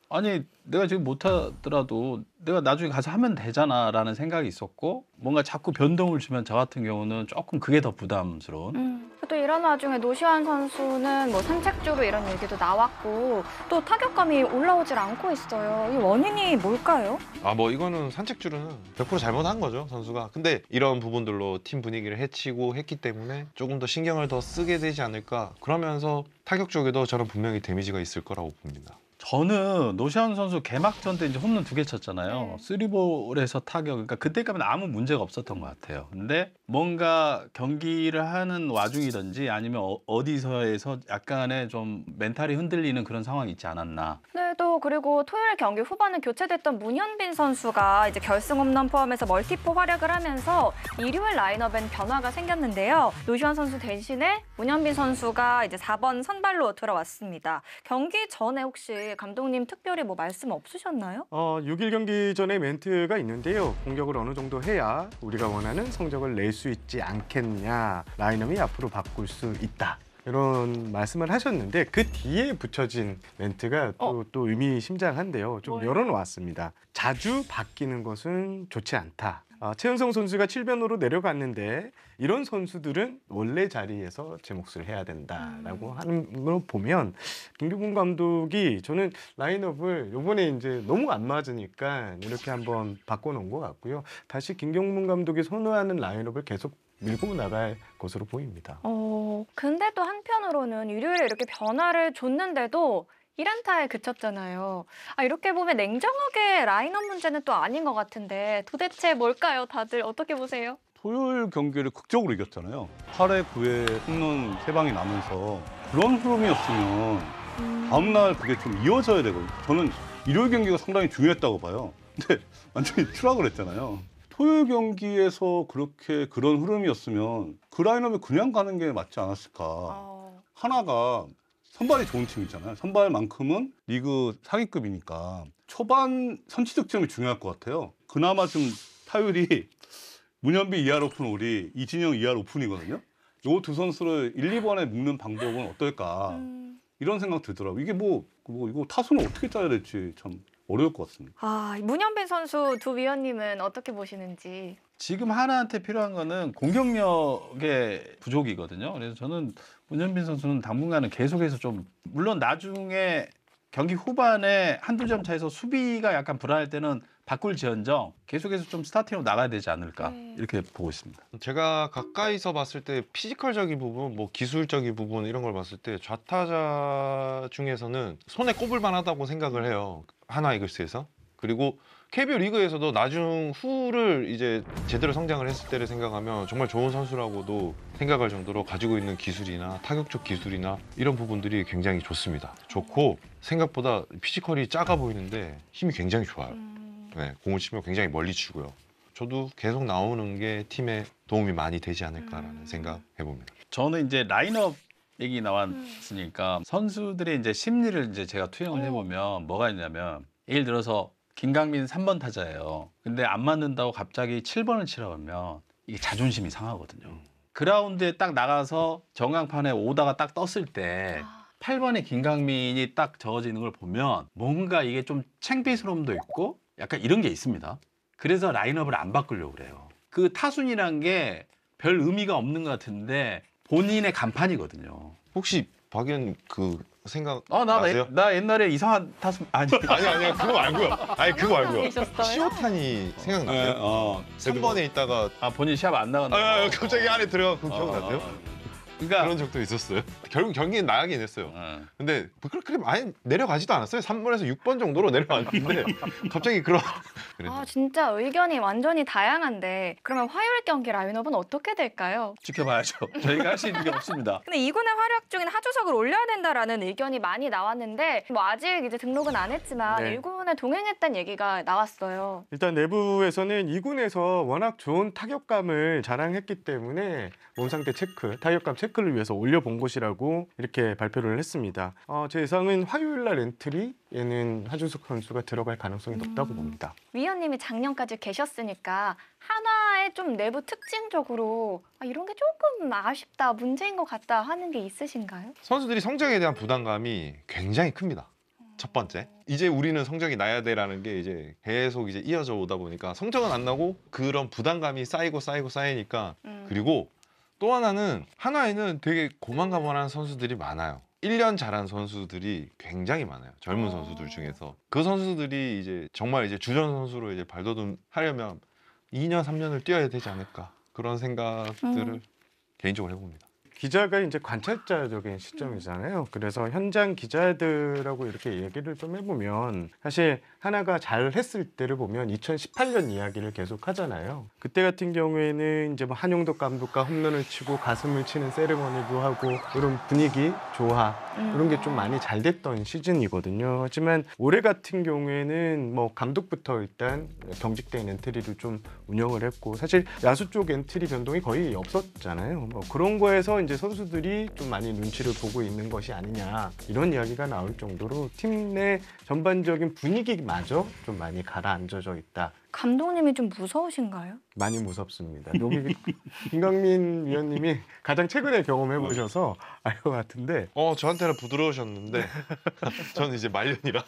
아니 내가 지금 못하더라도 내가 나중에 가서 하면 되잖아라는 생각이 있었고 뭔가 자꾸 변동을 주면 저 같은 경우는 조금 그게 더 부담스러운. 또 이런 와중에 노시환 선수는 뭐 산책주로 이런 얘기도 나왔고 또 타격감이 올라오질 않고 있어요. 이 원인이 뭘까요? 아, 뭐 이거는 산책주로는 100% 잘못한 거죠, 선수가. 근데 이런 부분들로 팀 분위기를 해치고 했기 때문에 조금 더 신경을 더 쓰게 되지 않을까. 그러면서 타격 쪽에도 저는 분명히 데미지가 있을 거라고 봅니다. 저는 노시환 선수 개막전 때 이제 홈런 2개 쳤잖아요. 네. 3볼에서 타격. 그러니까 그때까지는 아무 문제가 없었던 것 같아요. 근데 뭔가 경기를 하는 와중이든지 아니면 어디서에서 약간의 좀 멘탈이 흔들리는 그런 상황이 있지 않았나. 네, 또 그리고 토요일 경기 후반에 교체됐던 문현빈 선수가 이제 결승 홈런 포함해서 멀티포 활약을 하면서 일요일 라인업엔 변화가 생겼는데요. 노시환 선수 대신에 문현빈 선수가 이제 4번 선발로 들어왔습니다. 경기 전에 혹시 감독님 특별히 뭐 말씀 없으셨나요? 6일 경기 전에 멘트가 있는데요. 공격을 어느 정도 해야 우리가 원하는 성적을 낼 수 있지 않겠냐. 라인업이 앞으로 바꿀 수 있다. 이런 말씀을 하셨는데 그 뒤에 붙여진 멘트가 또 의미심장한데요. 좀 뭐예요? 열어놓았습니다. 자주 바뀌는 것은 좋지 않다. 최은성 선수가 7변으로 내려갔는데 이런 선수들은 원래 자리에서 제 몫을 해야 된다라고 하는 걸 보면 김경문 감독이 저는 라인업을 이번에 이제 너무 안 맞으니까 이렇게 한번 바꿔놓은 것 같고요. 다시 김경문 감독이 선호하는 라인업을 계속 밀고 나갈 것으로 보입니다. 근데 또 한편으로는 일요일에 이렇게 변화를 줬는데도 1안타에 그쳤잖아요. 이렇게 보면 냉정하게 라인업 문제는 또 아닌 것 같은데 도대체 뭘까요? 다들 어떻게 보세요? 토요일 경기를 극적으로 이겼잖아요. 8회, 9회 홈런 3방이 나면서 그런 흐름이었으면 다음날 그게 좀 이어져야 되거든요. 저는 일요일 경기가 상당히 중요했다고 봐요. 근데 완전히 추락을 했잖아요. 토요일 경기에서 그렇게 그런 흐름이었으면 그 라인업에 그냥 가는 게 맞지 않았을까. 하나가 선발이 좋은 팀이잖아요. 선발만큼은 리그 상위급이니까 초반 선취 득점이 중요할 것 같아요. 그나마 좀 타율이 문현비 2할 오픈 올이 이진영 2할 오픈이거든요. 요 두 선수를 1, 2번에 묶는 방법은 어떨까 이런 생각 들더라고요. 이게 뭐 이거 타순을 어떻게 짜야 될지 참 어려울 것 같습니다. 문현빈 선수 두 위원님은 어떻게 보시는지. 지금 하나한테 필요한 거는 공격력의 부족이거든요. 그래서 저는 문현빈 선수는 당분간은 계속해서 좀 물론 나중에 경기 후반에 한두 점 차에서 수비가 약간 불안할 때는 바꿀지언정 계속해서 좀 스타팅으로 나가야 되지 않을까 이렇게 보고 있습니다. 제가 가까이서 봤을 때 피지컬적인 부분, 뭐 기술적인 부분 이런 걸 봤을 때 좌타자 중에서는 손에 꼽을 만하다고 생각을 해요. 하나 이글스에서. 그리고 KBO 리그에서도 나중 후를 이제 제대로 성장을 했을 때를 생각하면 정말 좋은 선수라고도 생각할 정도로 가지고 있는 기술이나 타격적 기술이나 이런 부분들이 굉장히 좋습니다. 좋고 생각보다 피지컬이 작아 보이는데 힘이 굉장히 좋아요. 네, 공을 치면 굉장히 멀리 치고요. 저도 계속 나오는 게 팀에 도움이 많이 되지 않을까라는 생각 해봅니다. 저는 이제 라인업 얘기 나왔으니까 선수들의 이제 심리를 이제 제가 투영을 해보면 뭐가 있냐면 예를 들어서 김강민 3번 타자예요. 근데 안 맞는다고 갑자기 7번을 치라고 하면 이게 자존심이 상하거든요. 그라운드에 딱 나가서 정강판에 오다가 딱 떴을 때 8번에 김강민이 딱 적어지는 걸 보면 뭔가 이게 좀 창피스러움도 있고 약간 이런 게 있습니다. 그래서 라인업을 안 바꾸려고 그래요. 그 타순이란 게 별 의미가 없는 것 같은데 본인의 간판이거든요. 혹시 박연 그 생각 나세요? 나 옛날에 이상한 타순 아니 그거 말고요. 아니 그거 말고요. 있었어요? 시오탄이 생각나세요? 네, 3번에 있다가 본인 시합 안 나간다. 갑자기 안에 들어가 그 기억나세요? 그러니까 그런 적도 있었어요. 결국 경기는 나가긴 했어요. 근데 그렇게 많이 내려가지도 않았어요. 3번에서 6번 정도로 내려왔는데 갑자기 그런 진짜 의견이 완전히 다양한데 그러면 화요일 경기 라인업은 어떻게 될까요? 지켜봐야죠. 저희가 할 수 있는 게 없습니다. 근데 2군에 활약 중인 하주석을 올려야 된다라는 의견이 많이 나왔는데 뭐 아직 이제 등록은 안 했지만 네. 1군에 동행했다는 얘기가 나왔어요. 일단 내부에서는 2군에서 워낙 좋은 타격감을 자랑했기 때문에 몸 상태 체크, 타격감 체크를 위해서 올려본 것이라고 이렇게 발표를 했습니다. 제 예상은 화요일 날 엔트리에는 하주석 선수가 들어갈 가능성이 높다고 봅니다. 위원님이 작년까지 계셨으니까 한화의 좀 내부 특징적으로 이런 게 조금 아쉽다, 문제인 것 같다 하는 게 있으신가요? 선수들이 성적에 대한 부담감이 굉장히 큽니다. 첫 번째, 이제 우리는 성적이 나야 돼라는 게 이제 계속 이제 이어져 오다 보니까 성적은 안 나고 그런 부담감이 쌓이니까 그리고 또 하나는 하나에는 되게 고만고만한 선수들이 많아요. 1년 잘한 선수들이 굉장히 많아요. 젊은 선수들 중에서. 그 선수들이 이제 정말 이제 주전 선수로 이제 발돋움하려면 2년, 3년을 뛰어야 되지 않을까. 그런 생각들을 개인적으로 해봅니다. 기자가 이제 관찰자적인 시점이잖아요. 그래서 현장 기자들하고 이렇게 얘기를 좀 해보면 사실 하나가 잘 했을 때를 보면 2018년 이야기를 계속 하잖아요. 그때 같은 경우에는 이제 뭐 한용덕 감독과 홈런을 치고 가슴을 치는 세레머니도 하고 이런 분위기, 조화 이런 게 좀 많이 잘 됐던 시즌이거든요. 하지만 올해 같은 경우에는 뭐 감독부터 일단 경직된 엔트리를 좀 운영을 했고 사실 야수 쪽 엔트리 변동이 거의 없었잖아요. 뭐 그런 거에서 이제 선수들이 좀 많이 눈치를 보고 있는 것이 아니냐 이런 이야기가 나올 정도로 팀 내 전반적인 분위기마저 좀 많이 가라앉아져 있다. 감독님이 좀 무서우신가요? 많이 무섭습니다. 여기 김강민 위원님이 가장 최근에 경험해 보셔서 알 것 같은데 저한테는 부드러우셨는데 저는 이제 말년이라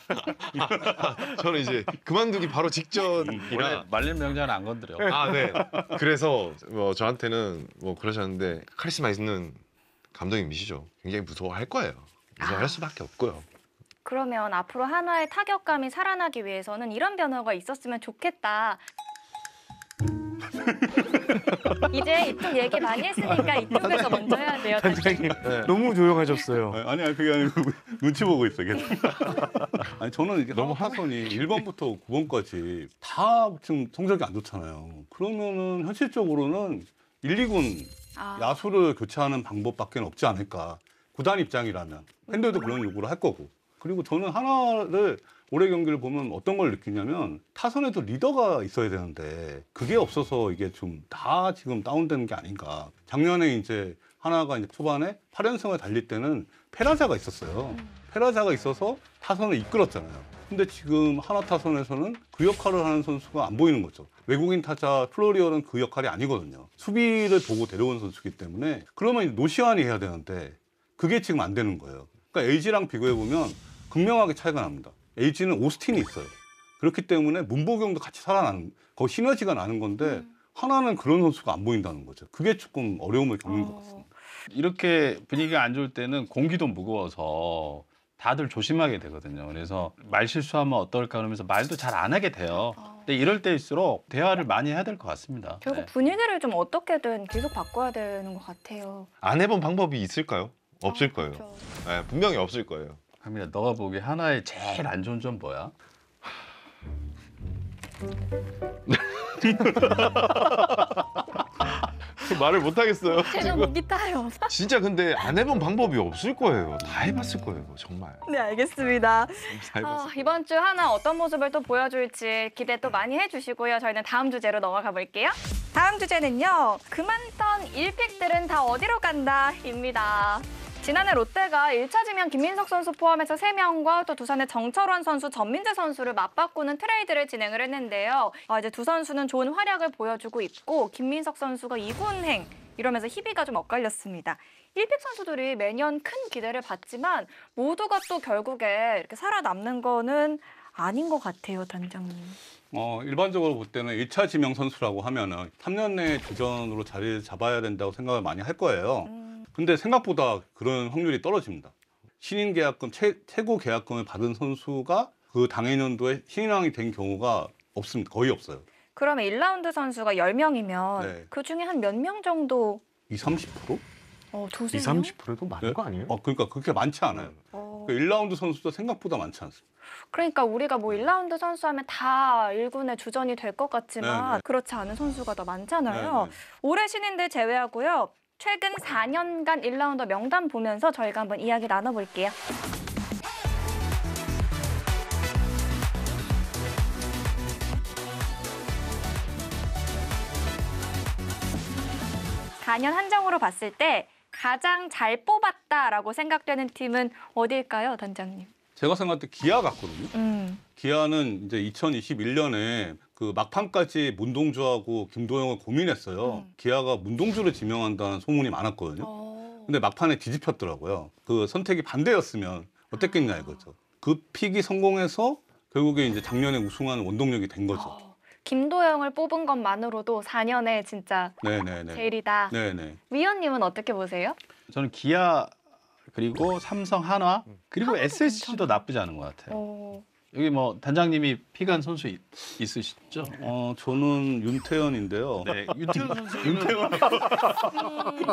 저는 이제 그만두기 바로 직전이라 말린 명장은 안 건드려. 네. 그래서 뭐 저한테는 뭐 그러셨는데 카리스마 있는 감독님이시죠. 굉장히 무서워할 거예요. 무서워할 수밖에 없고요. 그러면 앞으로 하나의 타격감이 살아나기 위해서는 이런 변화가 있었으면 좋겠다. 이제 이쪽 얘기 많이 했으니까 이쪽에서 먼저 해야 돼요. 단장님 너무 조용하셨어요. 아니 그게 아니고 눈치 보고 있어 계속. 아니 저는 이게 너무 타선이 1번부터 9번까지 다 지금 성적이 안 좋잖아요. 그러면은 현실적으로는 1, 2군 야수를 교체하는 방법밖에 없지 않을까. 구단 입장이라면 팬들도 그런 요구를 할 거고. 그리고 저는 하나를 올해 경기를 보면 어떤 걸 느끼냐면 타선에도 리더가 있어야 되는데 그게 없어서 이게 좀 다 지금 다운되는 게 아닌가. 작년에 이제 하나가 이제 초반에 8연승을 달릴 때는 페라자가 있었어요. 페라자가 있어서 타선을 이끌었잖아요. 근데 지금 하나 타선에서는 그 역할을 하는 선수가 안 보이는 거죠. 외국인 타자 플로리얼은 그 역할이 아니거든요. 수비를 보고 데려온 선수기 때문에 그러면 이제 노시환이 해야 되는데 그게 지금 안 되는 거예요. 그러니까 LG랑 비교해보면 극명하게 차이가 납니다. LG는 오스틴이 있어요. 그렇기 때문에 문보경도 같이 살아나는, 거기 시너지가 나는 건데 하나는 그런 선수가 안 보인다는 거죠. 그게 조금 어려움을 겪는 것 같습니다. 이렇게 분위기가 안 좋을 때는 공기도 무거워서 다들 조심하게 되거든요. 그래서 말 실수하면 어떨까 그러면서 말도 잘 안 하게 돼요. 근데 이럴 때일수록 대화를 많이 해야 될 것 같습니다. 결국 분위기를 좀 어떻게든 계속 바꿔야 되는 것 같아요. 안 해본 방법이 있을까요? 없을 거예요. 그렇죠. 네, 분명히 없을 거예요. 강민아, 너가 보기에 하나의 제일 안 좋은 점 뭐야? 말을 못 하겠어요. 제가 목이 타요. 진짜 근데 안 해본 방법이 없을 거예요. 다 해봤을 거예요, 정말. 네, 알겠습니다. 다 해봤을 이번 주 하나 어떤 모습을 또 보여줄지 기대 또 많이 해주시고요. 저희는 다음 주제로 넘어가 볼게요. 다음 주제는요. 그만던 1픽들은 다 어디로 간다?입니다. 지난해 롯데가 1차 지명 김민석 선수 포함해서 3명과 또 두산의 정철원 선수, 전민재 선수를 맞바꾸는 트레이드를 진행을 했는데요. 이제 두 선수는 좋은 활약을 보여주고 있고 김민석 선수가 2군행 이러면서 희비가 좀 엇갈렸습니다. 1픽 선수들이 매년 큰 기대를 받지만 모두가 또 결국에 이렇게 살아남는 거는 아닌 것 같아요, 단장님. 일반적으로 볼 때는 1차 지명 선수라고 하면은 3년 내에 주전으로 자리를 잡아야 된다고 생각을 많이 할 거예요. 근데 생각보다 그런 확률이 떨어집니다. 신인 계약금, 최고 계약금을 받은 선수가 그 당해년도에 신인왕이 된 경우가 없습니다. 거의 없어요. 그러면 1라운드 선수가 10명이면 네. 그중에 한 몇 명 정도? 20, 30%? 두세 20, 명? 30%도 많은 네? 거 아니에요? 그러니까 그렇게 많지 않아요. 그러니까 1라운드 선수도 생각보다 많지 않습니다. 그러니까 우리가 뭐 1라운드 선수 하면 다 1군의 주전이 될 것 같지만 네네. 그렇지 않은 선수가 더 많잖아요. 네네. 올해 신인들 제외하고요. 최근 4년간 1라운더 명단 보면서 저희가 한번 이야기 나눠볼게요. (4년) 한정으로 봤을 때 가장 잘 뽑았다라고 생각되는 팀은 어디일까요, 단장님? 제가 생각할 때 기아 같거든요. 기아는 이제 2021년에 그 막판까지 문동주하고 김도영을 고민했어요. 기아가 문동주를 지명한다는 소문이 많았거든요. 근데 막판에 뒤집혔더라고요. 그 선택이 반대였으면 어땠겠냐 이거죠. 그 픽이 성공해서 결국에 이제 작년에 우승하는 원동력이 된 거죠. 김도영을 뽑은 것만으로도 4년에 진짜 네네네. 제일이다. 네네. 위원님은 어떻게 보세요? 저는 기아 그리고 삼성, 한화 그리고 한화도 SSG도 괜찮아. 나쁘지 않은 것 같아요. 오. 여기 뭐 단장님이 픽한 선수 있으시죠? 저는 윤태현인데요. 네, 윤태현 선수. 윤태현.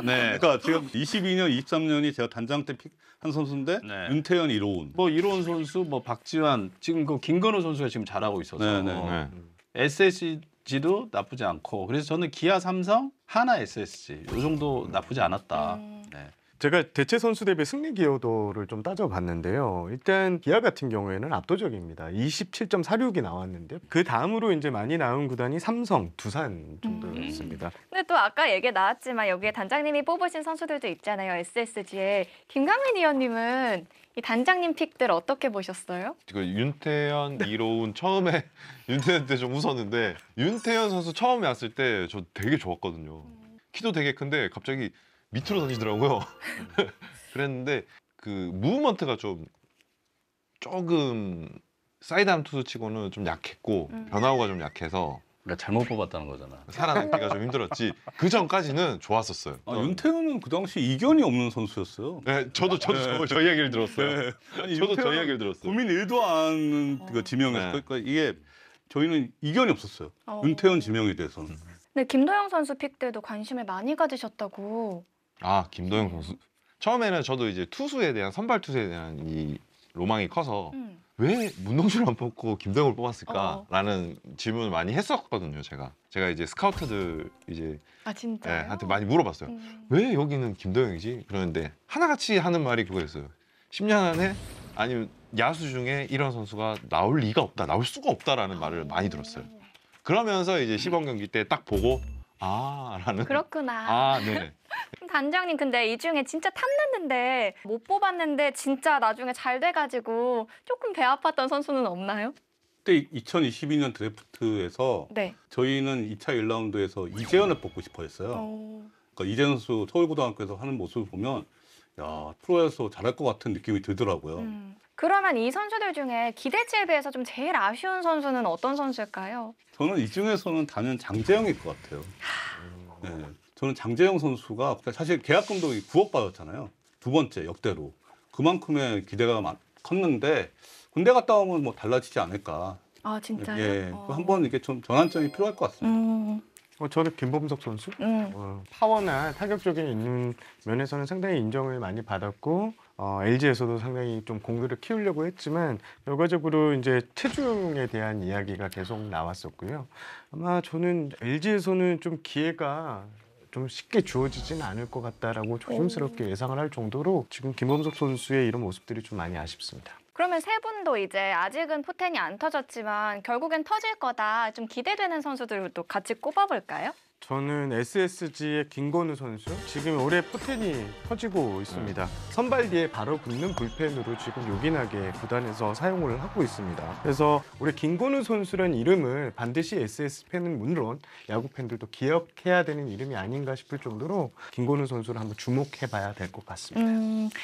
네. 그러니까 지금 22년, 23년이 제가 단장 때 픽한 선수인데 네. 윤태현, 이로운. 뭐 이로운 선수, 뭐 박지환, 지금 그 김건우 선수가 지금 잘하고 있어서 네. SSG도 나쁘지 않고 그래서 저는 기아, 삼성, 하나, SSG 이 정도 나쁘지 않았다. 네. 제가 대체 선수 대비 승리 기여도를 좀 따져봤는데요. 일단 기아 같은 경우에는 압도적입니다. 27.46이 나왔는데 그 다음으로 이제 많이 나온 구단이 삼성, 두산 정도였습니다. 근데 또 아까 얘기 나왔지만 여기에 단장님이 뽑으신 선수들도 있잖아요. SSG에. 김강민 위원님은 이 단장님 픽들 어떻게 보셨어요? 그 윤태현, 이로운 처음에 윤태현 때 좀 웃었는데 윤태현 선수 처음에 왔을 때 저 되게 좋았거든요. 키도 되게 큰데 갑자기 밑으로 던지더라고요. 그랬는데 그 무브먼트가 조금 사이드암 투수치고는 좀 약했고 변화구가 좀 약해서 그러니까 잘못 뽑았다는 거잖아. 살아남기가 좀 힘들었지. 그 전까지는 좋았었어요. 윤태현은 그 당시 이견이 없는 선수였어요. 네, 저도 저 이야기를 들었어요. 아니, 저도 저 윤태현은 이야기를 들었어요. 고민 1도 안 하는 그 지명이었어요. 네. 그러니까 이게 저희는 이견이 없었어요. 윤태현 지명에 대해서는. 근데 김도영 선수 픽들도 관심을 많이 가지셨다고. 아, 김도영 선수. 처음에는 저도 이제 투수에 대한 선발 투수에 대한 이 로망이 커서 왜 문동주를 안 뽑고 김도영을 뽑았을까라는 질문을 많이 했었거든요. 제가 이제 스카우트들 이제 아 진짜요? 한테 많이 물어봤어요. 왜 여기는 김도영이지? 그러는데 하나같이 하는 말이 그거였어요. 10년 안에 아니면 야수 중에 이런 선수가 나올 리가 없다, 나올 수가 없다라는 말을 많이 들었어요. 그러면서 이제 시범 경기 때 딱 보고 라는 그렇구나. 네. 그럼 단장님 근데 이 중에 진짜 탐났는데 못 뽑았는데 진짜 나중에 잘 돼가지고 조금 배 아팠던 선수는 없나요? 그때 2022년 드래프트에서 네. 저희는 2차 1라운드에서 이재현을 뽑고 싶어 했어요. 그러니까 이재현 선수 서울고등학교에서 하는 모습을 보면 야, 프로에서 잘할 것 같은 느낌이 들더라고요. 그러면 이 선수들 중에 기대치에 비해서 좀 제일 아쉬운 선수는 어떤 선수일까요? 저는 이 중에서는 단연 장재영일 것 같아요. 네, 저는 장재영 선수가 사실 계약금도 9억 받았잖아요. 두 번째 역대로. 그만큼의 기대가 컸는데 군대 갔다 오면 뭐 달라지지 않을까. 아 진짜요? 예, 한번 이게 좀 전환점이 필요할 것 같습니다. 저는 김범석 선수 파워나 타격적인 있는 면에서는 상당히 인정을 많이 받았고 LG에서도 상당히 좀 공들을 키우려고 했지만 결과적으로 이제 체중에 대한 이야기가 계속 나왔었고요. 아마 저는 LG에서는 좀 기회가 좀 쉽게 주어지진 않을 것 같다라고 조심스럽게 예상을 할 정도로 지금 김범석 선수의 이런 모습들이 좀 많이 아쉽습니다. 그러면 세 분도 이제 아직은 포텐이 안 터졌지만 결국엔 터질 거다. 좀 기대되는 선수들도 같이 꼽아볼까요? 저는 SSG의 김건우 선수 지금 올해 포텐이 터지고 있습니다. 선발 뒤에 바로 붙는 불펜으로 지금 요긴하게 구단에서 사용을 하고 있습니다. 그래서 우리 김건우 선수라는 이름을 반드시 SS 팬은 물론 야구 팬들도 기억해야 되는 이름이 아닌가 싶을 정도로 김건우 선수를 한번 주목해봐야 될 것 같습니다.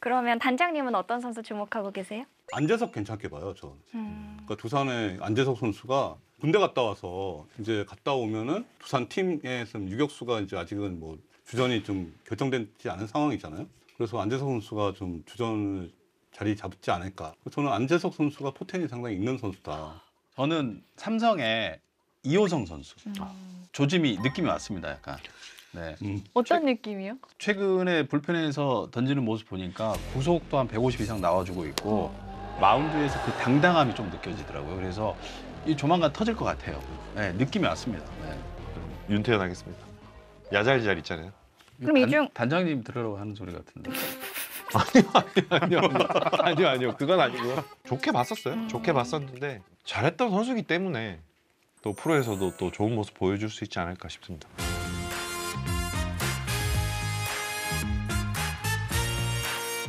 그러면 단장님은 어떤 선수 주목하고 계세요? 안재석 괜찮게 봐요, 전. 그러니까 두산의 안재석 선수가 군대 갔다 와서 이제 갔다 오면은 두산 팀에서 유격수가 이제 아직은 뭐 주전이 좀 결정되지 않은 상황이잖아요. 그래서 안재석 선수가 좀 주전 자리 잡지 않을까. 저는 안재석 선수가 포텐이 상당히 있는 선수다. 저는 삼성의 이호성 선수. 조짐이 느낌이 왔습니다, 약간. 네. 어떤 느낌이요? 최근에 불펜에서 던지는 모습 보니까 구속도 한 150 이상 나와주고 있고 마운드에서 그 당당함이 좀 느껴지더라고요. 그래서 이 조만간 터질 것 같아요. 네, 느낌이 왔습니다. 네. 윤태현 하겠습니다. 야잘잘 있잖아요. 그럼 이 중 단장님 들으라고 하는 소리 같은데. 아니요. 그건 아니고요. 좋게 봤었어요. 좋게 봤었는데 잘했던 선수이기 때문에 또 프로에서도 또 좋은 모습 보여줄 수 있지 않을까 싶습니다.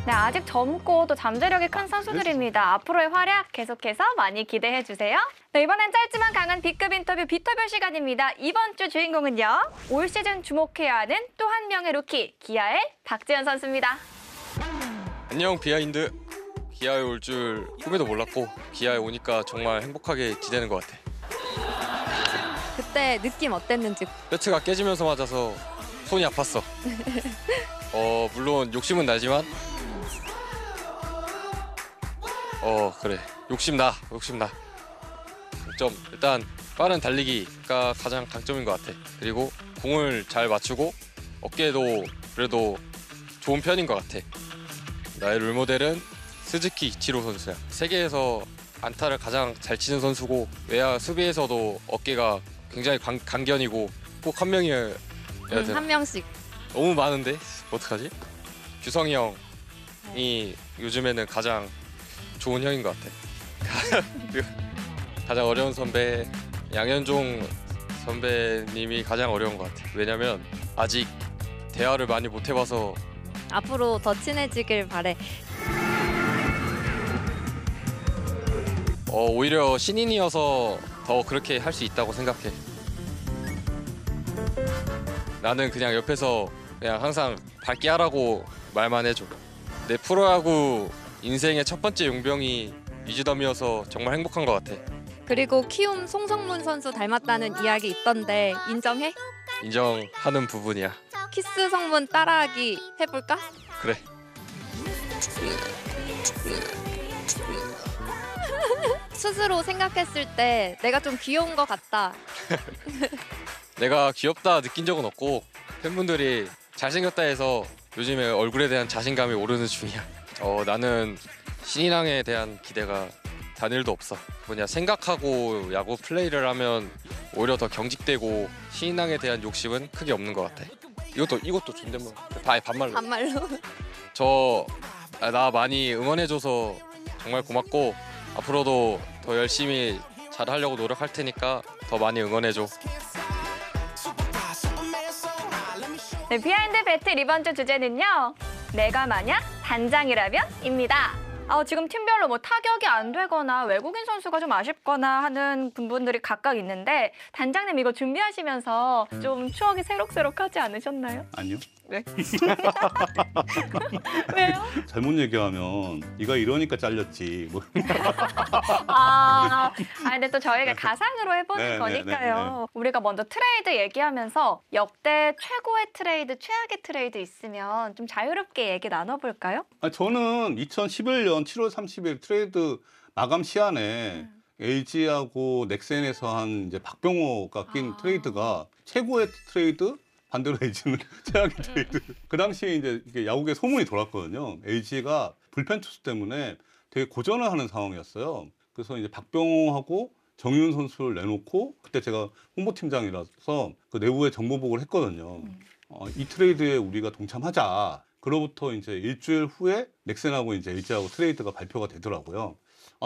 네, 아직 젊고 또 잠재력이 큰 선수들입니다. 앞으로의 활약 계속해서 많이 기대해 주세요. 네, 이번엔 짧지만 강한 B급 인터뷰 비터뷰 시간입니다. 이번 주 주인공은요. 올 시즌 주목해야 하는 또 한 명의 루키, 기아의 박지현 선수입니다. 안녕 비하인드. 기아에 올 줄 꿈에도 몰랐고 기아에 오니까 정말 행복하게 지내는 것 같아. 그때 느낌 어땠는지. 배트가 깨지면서 맞아서 손이 아팠어. 물론 욕심은 나지만 그래 욕심나. 일단 빠른 달리기가 가장 강점인 것 같아. 그리고 공을 잘 맞추고 어깨도 그래도 좋은 편인 것 같아. 나의 롤모델은 스즈키 이치로 선수야. 세계에서 안타를 가장 잘 치는 선수고 외야 수비에서도 어깨가 굉장히 강견이고 꼭 한 명이어야 돼. 한 명씩. 너무 많은데 어떡하지? 규성이 형이 요즘에는 가장 좋은 형인 것 같아. 가장 어려운 선배 양현종 선배님이 가장 어려운 것 같아. 왜냐면 아직 대화를 많이 못 해봐서. 앞으로 더 친해지길 바래. 오히려 신인이어서 더 그렇게 할 수 있다고 생각해. 나는 그냥 옆에서 그냥 항상 밝게 하라고 말만 해줘. 내 프로야구 인생의 첫 번째 용병이 이주덤이어서 정말 행복한 것 같아. 그리고 키움 송성문 선수 닮았다는 이야기 있던데 인정해? 인정하는 부분이야. 키스 성문 따라하기 해볼까? 그래. 스스로 생각했을 때 내가 좀 귀여운 것 같다. 내가 귀엽다 느낀 적은 없고 팬분들이 잘생겼다 해서 요즘에 얼굴에 대한 자신감이 오르는 중이야. 나는 신인왕에 대한 기대가 단일도 없어. 생각하고 야구 플레이를 하면 오히려 더 경직되고 신인왕에 대한 욕심은 크게 없는 것 같아. 이것도 존댓말. 반말로. 나 많이 응원해줘서 정말 고맙고 앞으로도 더 열심히 잘하려고 노력할 테니까 더 많이 응원해줘. 네, 비하인드 배틀 이번 주 주제는요. 내가 만약 단장이라면입니다. 지금 팀별로 뭐 타격이 안 되거나 외국인 선수가 좀 아쉽거나 하는 분들이 각각 있는데 단장님 이거 준비하시면서 좀 추억이 새록새록하지 않으셨나요? 아니요. 네. 왜요? 잘못 얘기하면 네가 이러니까 잘렸지. 뭐. 근데 또 저희가 가상으로 해보는 거니까요. 우리가 먼저 트레이드 얘기하면서 역대 최고의 트레이드, 최악의 트레이드 있으면 좀 자유롭게 얘기 나눠볼까요? 저는 2011년 7월 30일 트레이드 마감 시한에 LG하고 넥센에서 한 이제 박병호가 낀 트레이드가 최고의 트레이드, 반대로 LG는 최악의 트레이드. 그 당시에 이제 이게 야구계 소문이 돌았거든요. LG가 불펜 투수 때문에 되게 고전을 하는 상황이었어요. 그래서 이제 박병호하고 정윤 선수를 내놓고 그때 제가 홍보팀장이라서 그 내부에 정보보고를 했거든요. 이 트레이드에 우리가 동참하자. 그로부터 이제 일주일 후에 넥센하고 이제 LG하고 트레이드가 발표가 되더라고요.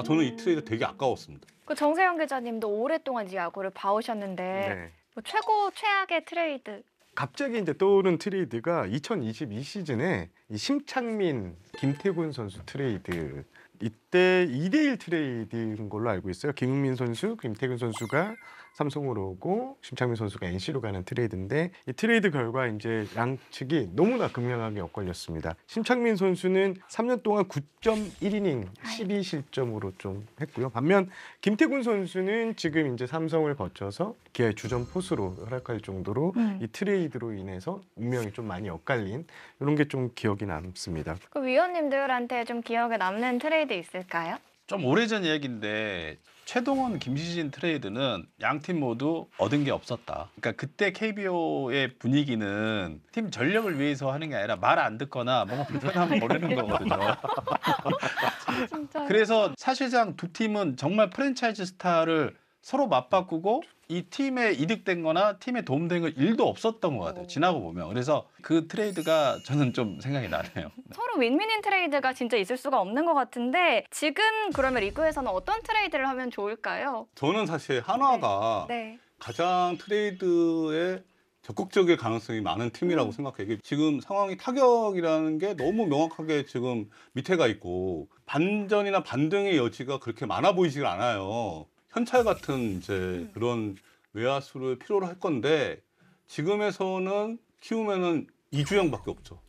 저는 이 트레이드 되게 아까웠습니다. 그 정세영 기자님도 오랫동안 이제 야구를 봐오셨는데 네. 뭐 최고 최악의 트레이드. 갑자기 이제 떠오른 트레이드가 2022 시즌에 이 심창민, 김태군 선수 트레이드. 이때 2대1 트레이드인 걸로 알고 있어요. 김흥민 선수, 김태균 선수가 삼성으로 오고 심창민 선수가 NC로 가는 트레이드인데 이 트레이드 결과 이제 양측이 너무나 극명하게 엇갈렸습니다. 심창민 선수는 3년 동안 9.1이닝 12실점으로 좀 했고요. 반면 김태균 선수는 지금 이제 삼성을 거쳐서 기아의 주전 포수로 활약할 정도로 이 트레이드로 인해서 운명이 좀 많이 엇갈린 이런 게 좀 기억이 남습니다. 그 위원님들한테 좀 기억에 남는 트레이드 있을까요? 좀 오래전 이야기인데 최동원, 김시진 트레이드는 양 팀 모두 얻은 게 없었다. 그러니까 그때 KBO의 분위기는 팀 전력을 위해서 하는 게 아니라 말 안 듣거나 뭔가 불편하면 버리는 거거든요. 진짜. 그래서 사실상 두 팀은 정말 프랜차이즈 스타를 서로 맞바꾸고 이 팀에 이득된 거나 팀에 도움된 건 일도 없었던 것 같아요. 지나고 보면. 그래서 그 트레이드가 저는 좀 생각이 나네요. 서로 윈윈인 트레이드가 진짜 있을 수가 없는 것 같은데 지금 그러면 리그에서는 어떤 트레이드를 하면 좋을까요? 저는 사실 한화가 네. 가장 트레이드에 적극적일 가능성이 많은 팀이라고 생각해요. 이게 지금 상황이 타격이라는 게 너무 명확하게 지금 밑에가 있고 반전이나 반등의 여지가 그렇게 많아 보이지가 않아요. 현찰 같은 이제 그런 외야수를 필요로 할 건데 지금에서는 키우면은 이주영밖에 없죠.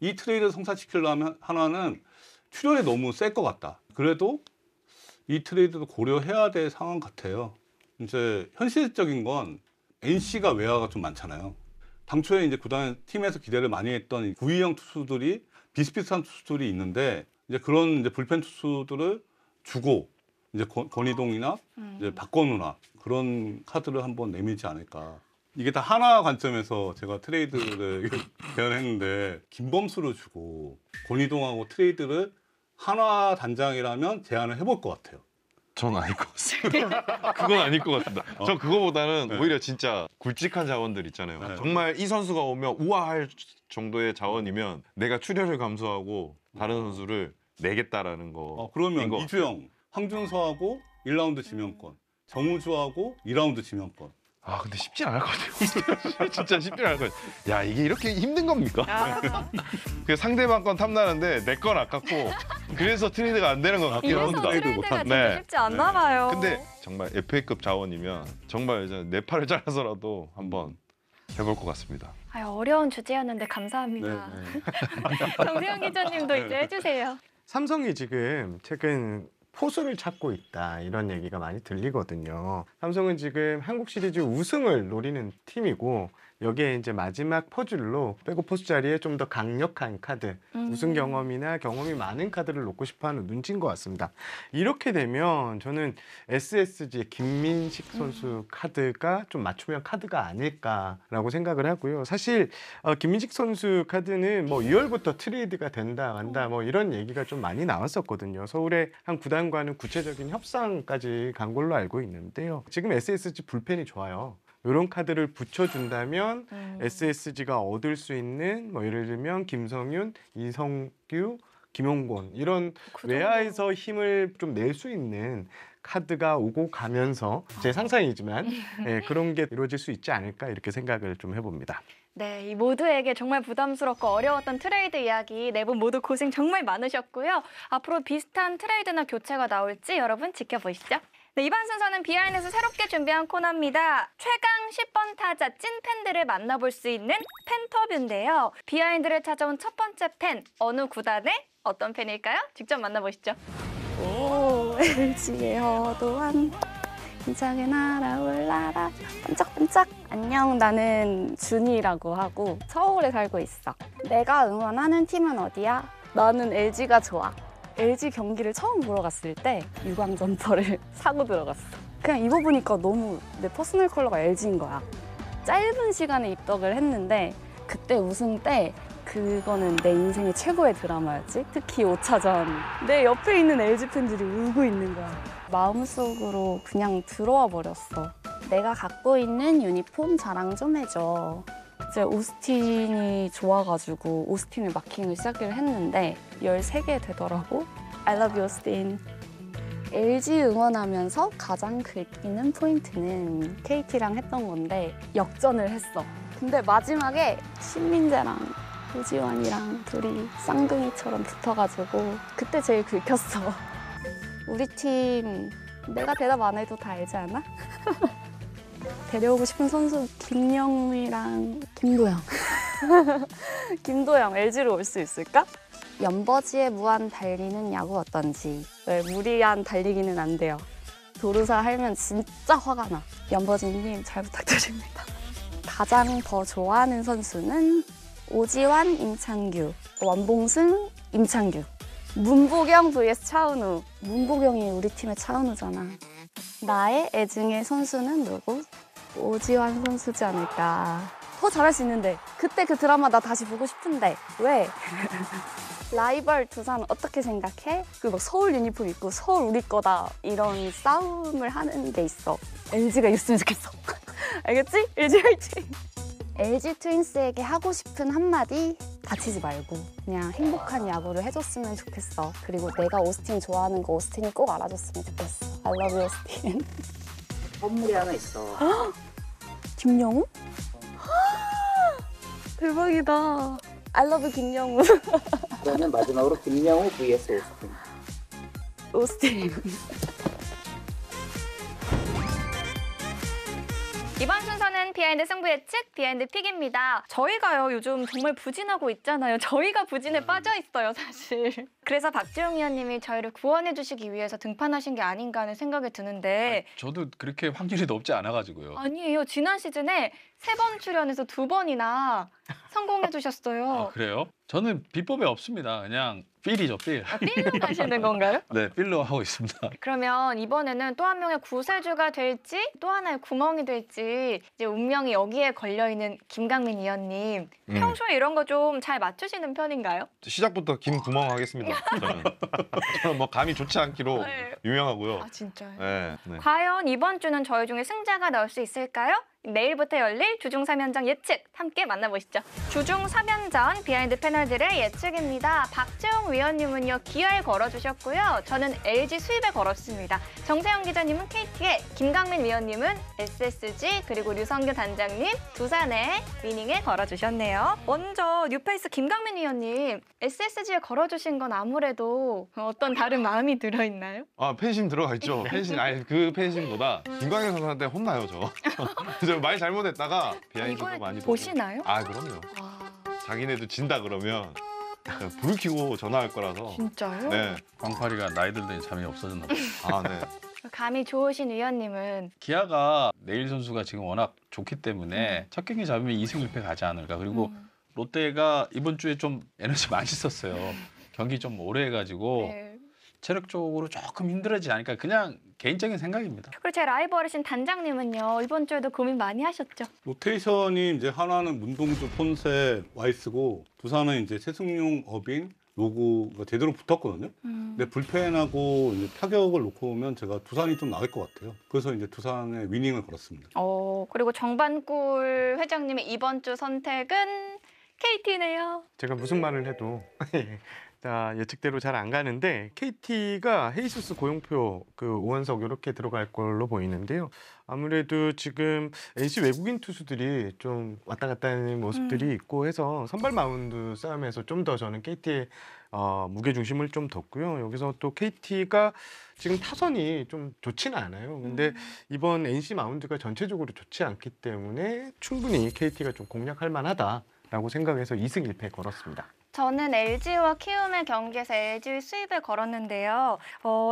이 트레이드 성사시키려면 하나는 출혈이 너무 셀 것 같다. 그래도 이 트레이드도 고려해야 될 상황 같아요. 이제 현실적인 건 NC가 외야가 좀 많잖아요. 당초에 이제 구단 팀에서 기대를 많이 했던 구위형 투수들이 비슷비슷한 투수들이 있는데 이제 그런 이제 불펜 투수들을 주고 이제 권희동이나 이제 박건우나 그런 카드를 한번 내밀지 않을까. 이게 다 하나 관점에서 제가 트레이드를 제안했는데 김범수를 주고 권희동하고 트레이드를 한화 단장이라면 제안을 해볼 것 같아요. 전 아닐 것 같습니다. 그건 아닐 것 같습니다. 전 그거보다는 네. 오히려 진짜 굵직한 자원들 있잖아요. 네. 정말 이 선수가 오면 우아할 정도의 자원이면 내가 출혈을 감수하고 다른 선수를 내겠다라는 거. 그러면 거 이주영, 황준서하고 1라운드 지명권, 정우주하고 2라운드 지명권. 아 근데 쉽진 않을 것 같아요. 진짜 쉽진 않을 것 같아요. 야 이게 이렇게 힘든 겁니까? 아, 그 상대방 건 탐나는데 내 건 아깝고 그래서 트레이드가 안 되는 것 같긴 이래서 합니다. 트레이드가 진짜 네. 쉽지 않나 봐요. 근데 정말 FA급 자원이면 정말 이제 내 팔을 잘라서라도 한번 해볼 것 같습니다. 아유, 어려운 주제였는데 감사합니다. 정세영 기자님도 이제 해주세요. 삼성이 지금 최근 포수를 찾고 있다 이런 얘기가 많이 들리거든요. 삼성은 지금 한국 시리즈 우승을 노리는 팀이고 여기에 이제 마지막 퍼즐로 백업 포수 자리에 좀 더 강력한 카드, 우승 경험이나 경험이 많은 카드를 놓고 싶어하는 눈치인 것 같습니다. 이렇게 되면 저는 SSG의 김민식 선수 카드가 좀 맞춤형 카드가 아닐까라고 생각을 하고요. 사실 김민식 선수 카드는 뭐 2월부터 트레이드가 된다 만다 뭐 이런 얘기가 좀 많이 나왔었거든요. 서울의 한 구단과는 구체적인 협상까지 간 걸로 알고 있는데요. 지금 SSG 불펜이 좋아요. 이런 카드를 붙여준다면 SSG가 얻을 수 있는 뭐 예를 들면 김성윤, 이성규, 김용곤 이런 그 외야에서 힘을 좀 낼 수 있는 카드가 오고 가면서 제 상상이지만 그런 게 이루어질 수 있지 않을까 이렇게 생각을 좀 해봅니다. 네, 이 모두에게 정말 부담스럽고 어려웠던 트레이드 이야기 네 분 모두 고생 정말 많으셨고요. 앞으로 비슷한 트레이드나 교체가 나올지 여러분 지켜보시죠. 네, 이번 순서는 비하인드에서 새롭게 준비한 코너입니다. 최강 10번 타자 찐팬들을 만나볼 수 있는 팬터뷰인데요. 비하인드를 찾아온 첫 번째 팬, 어느 구단의 어떤 팬일까요? 직접 만나보시죠. 오, LG의 허도한 힘차게 날아올라라 반짝반짝. 안녕, 나는 준이라고 하고 서울에 살고 있어. 내가 응원하는 팀은 어디야? 나는 LG가 좋아. LG 경기를 처음 보러 갔을 때 유광 점퍼를 사고 들어갔어. 그냥 입어보니까 너무 내 퍼스널 컬러가 LG인 거야. 짧은 시간에 입덕을 했는데 그때 우승 때 그거는 내 인생의 최고의 드라마였지. 특히 5차전 내 옆에 있는 LG 팬들이 울고 있는 거야. 마음속으로 그냥 들어와 버렸어. 내가 갖고 있는 유니폼 자랑 좀 해줘. 이제 오스틴이 좋아가지고 오스틴을 마킹을 시작을 했는데 13개 되더라고. I love you, 오스틴. LG 응원하면서 가장 긁히는 포인트는 KT랑 했던 건데 역전을 했어. 근데 마지막에 신민재랑 오지환이랑 둘이 쌍둥이처럼 붙어가지고 그때 제일 긁혔어. 우리 팀 내가 대답 안 해도 다 알지 않아? 데려오고 싶은 선수 김영우이랑 김도영. 김도영 LG로 올 수 있을까? 연버지에 무한 달리는 야구 어떤지. 왜 무리한 달리기는 안 돼요. 도루사 하면 진짜 화가 나. 연버지님 잘 부탁드립니다. 가장 더 좋아하는 선수는 오지환, 임창규, 원봉승, 임창규. 문보경 vs 차은우. 문보경이 우리 팀의 차은우잖아. 나의 애증의 선수는 누구? 오지환 선수지 않을까. 더 잘할 수 있는데 그때 그 드라마 나 다시 보고 싶은데 왜? 라이벌 두산 어떻게 생각해? 그 막 서울 유니폼 입고 서울 우리 거다 이런 싸움을 하는 게 있어. LG가 이겼으면 좋겠어. 알겠지? LG 화이팅! LG 트윈스에게 하고 싶은 한마디, 다치지 말고 그냥 행복한 야구를 해줬으면 좋겠어. 그리고 내가 오스틴 좋아하는 거 오스틴이 꼭 알아줬으면 좋겠어. I love you, 오스틴. 선물이 하나 있어. 김영우? 대박이다. I love you, 김영우. 그러면 마지막으로 김영우 vs 오스틴. 오스틴. 이번 순서는 비하인드 승부 예측, 비하인드 픽입니다. 저희가요 요즘 정말 부진하고 있잖아요. 저희가 부진에 빠져 있어요, 사실. 그래서 박지용 위원님이 저희를 구원해 주시기 위해서 등판하신 게 아닌가 하는 생각이 드는데 저도 그렇게 확률이 높지 않아가지고요. 아니에요. 지난 시즌에 3번 출연해서 2번이나 성공해 주셨어요. 아, 그래요? 저는 비법이 없습니다. 그냥 필이죠, 필. 필로 가시는 건가요? 네, 필로 하고 있습니다. 그러면 이번에는 또 한 명의 구세주가 될지 또 하나의 구멍이 될지 이제 운명이 여기에 걸려있는 김강민 위원님. 평소에 이런 거 좀 잘 맞추시는 편인가요? 시작부터 김구멍 하겠습니다. 저는 뭐 감이 좋지 않기로 네. 유명하고요. 아 진짜요? 네. 과연 이번 주는 저희 중에 승자가 나올 수 있을까요? 내일부터 열릴 주중 3연전 예측 함께 만나보시죠. 주중 3연전 비하인드 패널들의 예측입니다. 박재홍 위원님은요 기아에 걸어주셨고요. 저는 LG 수입에 걸었습니다. 정세영 기자님은 KT에, 김강민 위원님은 SSG 그리고 류성규 단장님 두산에 위닝에 걸어주셨네요. 먼저 뉴페이스 김강민 위원님 SSG에 걸어주신 건 아무래도 어떤 다른 마음이 들어있나요? 아 팬심 들어가 있죠. 팬심 아니 그 팬심보다 김광현 선수한테 혼나요 저. 저 말 잘못했다가 비하인드가 이걸 많이 보시나요? 아 그럼요. 자기네도 진다 그러면 불을 켜고 전화할 거라서. 진짜요? 네. 광파리가 나이 들더니 잠이 없어졌나 봐요. 아 네. 감이 좋으신 위원님은 기아가 내일 선수가 지금 워낙 좋기 때문에 첫 경기 잡으면 2승 1패 가지 않을까. 그리고 롯데가 이번 주에 좀 에너지 많이 썼어요. 경기 좀 오래 해가지고 네. 체력적으로 조금 힘들어지지 않을까. 그냥 개인적인 생각입니다. 그리고 제 라이벌이신 단장님은요 이번 주에도 고민 많이 하셨죠? 로테이션이 이제 하나는 문동주, 폰셋, 와이스고 두산은 이제 최승용, 어빈, 로구가 제대로 붙었거든요. 근데 불펜하고 이제 타격을 놓고 보면 제가 두산이 좀 나을 것 같아요. 그래서 이제 두산에 위닝을 걸었습니다. 그리고 정반꿀 회장님의 이번 주 선택은 KT네요. 제가 무슨 말을 해도 자, 예측대로 잘 안 가는데 KT가 헤이수스 고용표 그 5원석 이렇게 들어갈 걸로 보이는데요. 아무래도 지금 NC 외국인 투수들이 좀 왔다 갔다 하는 모습들이 있고 해서 선발 마운드 싸움에서 좀 더 저는 KT의 무게 중심을 좀 뒀고요. 여기서 또 KT가 지금 타선이 좀 좋지는 않아요. 근데 이번 NC 마운드가 전체적으로 좋지 않기 때문에 충분히 KT가 좀 공략할 만하다라고 생각해서 2승 1패 걸었습니다. 저는 LG와 키움의 경기에서 LG 수입을 걸었는데요.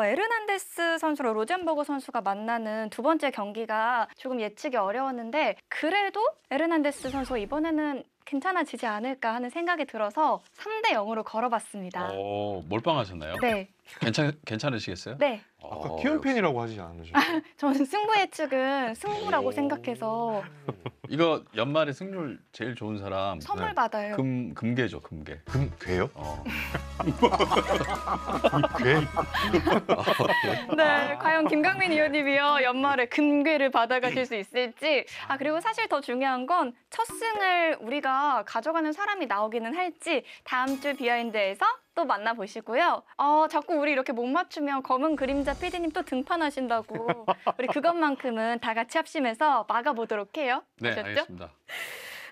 에르난데스 선수로 로젠버그 선수가 만나는 두 번째 경기가 조금 예측이 어려웠는데 그래도 에르난데스 선수가 이번에는 괜찮아지지 않을까 하는 생각이 들어서 3대 0으로 걸어봤습니다. 몰빵하셨나요? 네. 괜찮으시겠어요? 네. 아까 키움 팬이라고 하시지 않으셨어요? 저는 승부 예측은 승부라고 생각해서 이거 연말에 승률 제일 좋은 사람 선물 받아요. 금괴죠, 금괴. 괴요? 괴? 네, 과연 김강민 위원님이요 연말에 금괴를 받아가실 수 있을지. 그리고 사실 더 중요한 건 첫 승을 우리가 가져가는 사람이 나오기는 할지 다음 주 비하인드에서 또 만나보시고요. 자꾸 우리 이렇게 못 맞추면 검은 그림자 PD님 또 등판하신다고. 우리 그것만큼은 다 같이 합심해서 막아보도록 해요. 네, 아셨죠? 알겠습니다.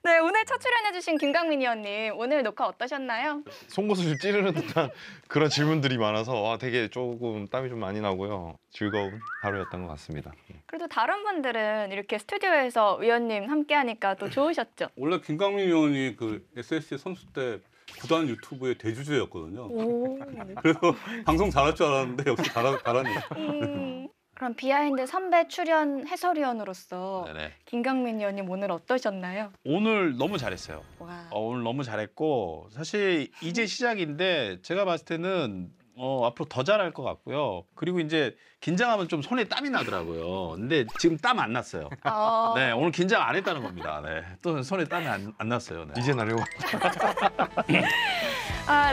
네, 오늘 첫 출연해주신 김강민 위원님 오늘 녹화 어떠셨나요? 속옷을 찌르는 듯한 그런 질문들이 많아서 되게 조금 땀이 좀 많이 나고요. 즐거운 하루였던 것 같습니다. 그래도 다른 분들은 이렇게 스튜디오에서 위원님 함께하니까 또 좋으셨죠? 원래 김강민 위원이 그 SSG 선수 때 구단 유튜브의 대주주였거든요. 오. 그래서 방송 잘할 줄 알았는데 역시 잘하네요. 그럼 비하인드 선배 출연 해설위원으로서 네네. 김강민 위원님 오늘 어떠셨나요? 오늘 너무 잘했어요. 와. 오늘 너무 잘했고 사실 이제 시작인데 제가 봤을 때는 앞으로 더 잘할 것 같고요. 그리고 이제 긴장하면 좀 손에 땀이 나더라고요. 근데 지금 땀 안 났어요. 네, 오늘 긴장 안 했다는 겁니다. 네, 또 손에 땀이 안 났어요. 네. 이제 나려고.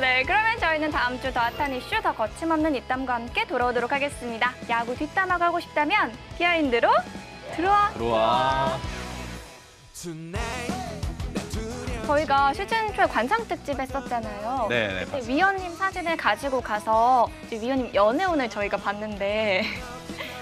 네. 그러면 저희는 다음 주 더 핫한 이슈, 더 거침없는 입담과 함께 돌아오도록 하겠습니다. 야구 뒷담화가 하고 싶다면 비하인드로 들어와. 저희가 시즌 초에 관상 특집 했었잖아요. 네, 그때 위원님 사진을 가지고 가서 이제 위원님 연애운을 저희가 봤는데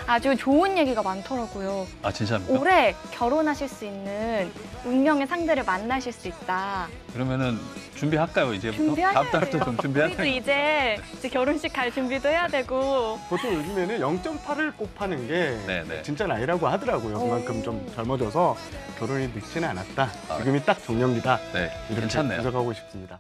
아주 좋은 얘기가 많더라고요. 아 진짜입니까? 올해 결혼하실 수 있는 운명의 상대를 만나실 수 있다. 그러면은 준비할까요 이제부터? 준비하셔야 다음 달부터 돼요. 좀 준비해야 우리도 돼요. 이제 결혼식 갈 준비도 해야 되고. 보통 요즘에는 0.8을 곱하는 게 네네. 진짜 나이라고 하더라고요. 그만큼 좀 젊어져서 결혼이 늦지는 않았다. 아. 지금이 딱 정년기다. 네, 이렇게 괜찮네요. 분석하고 싶습니다.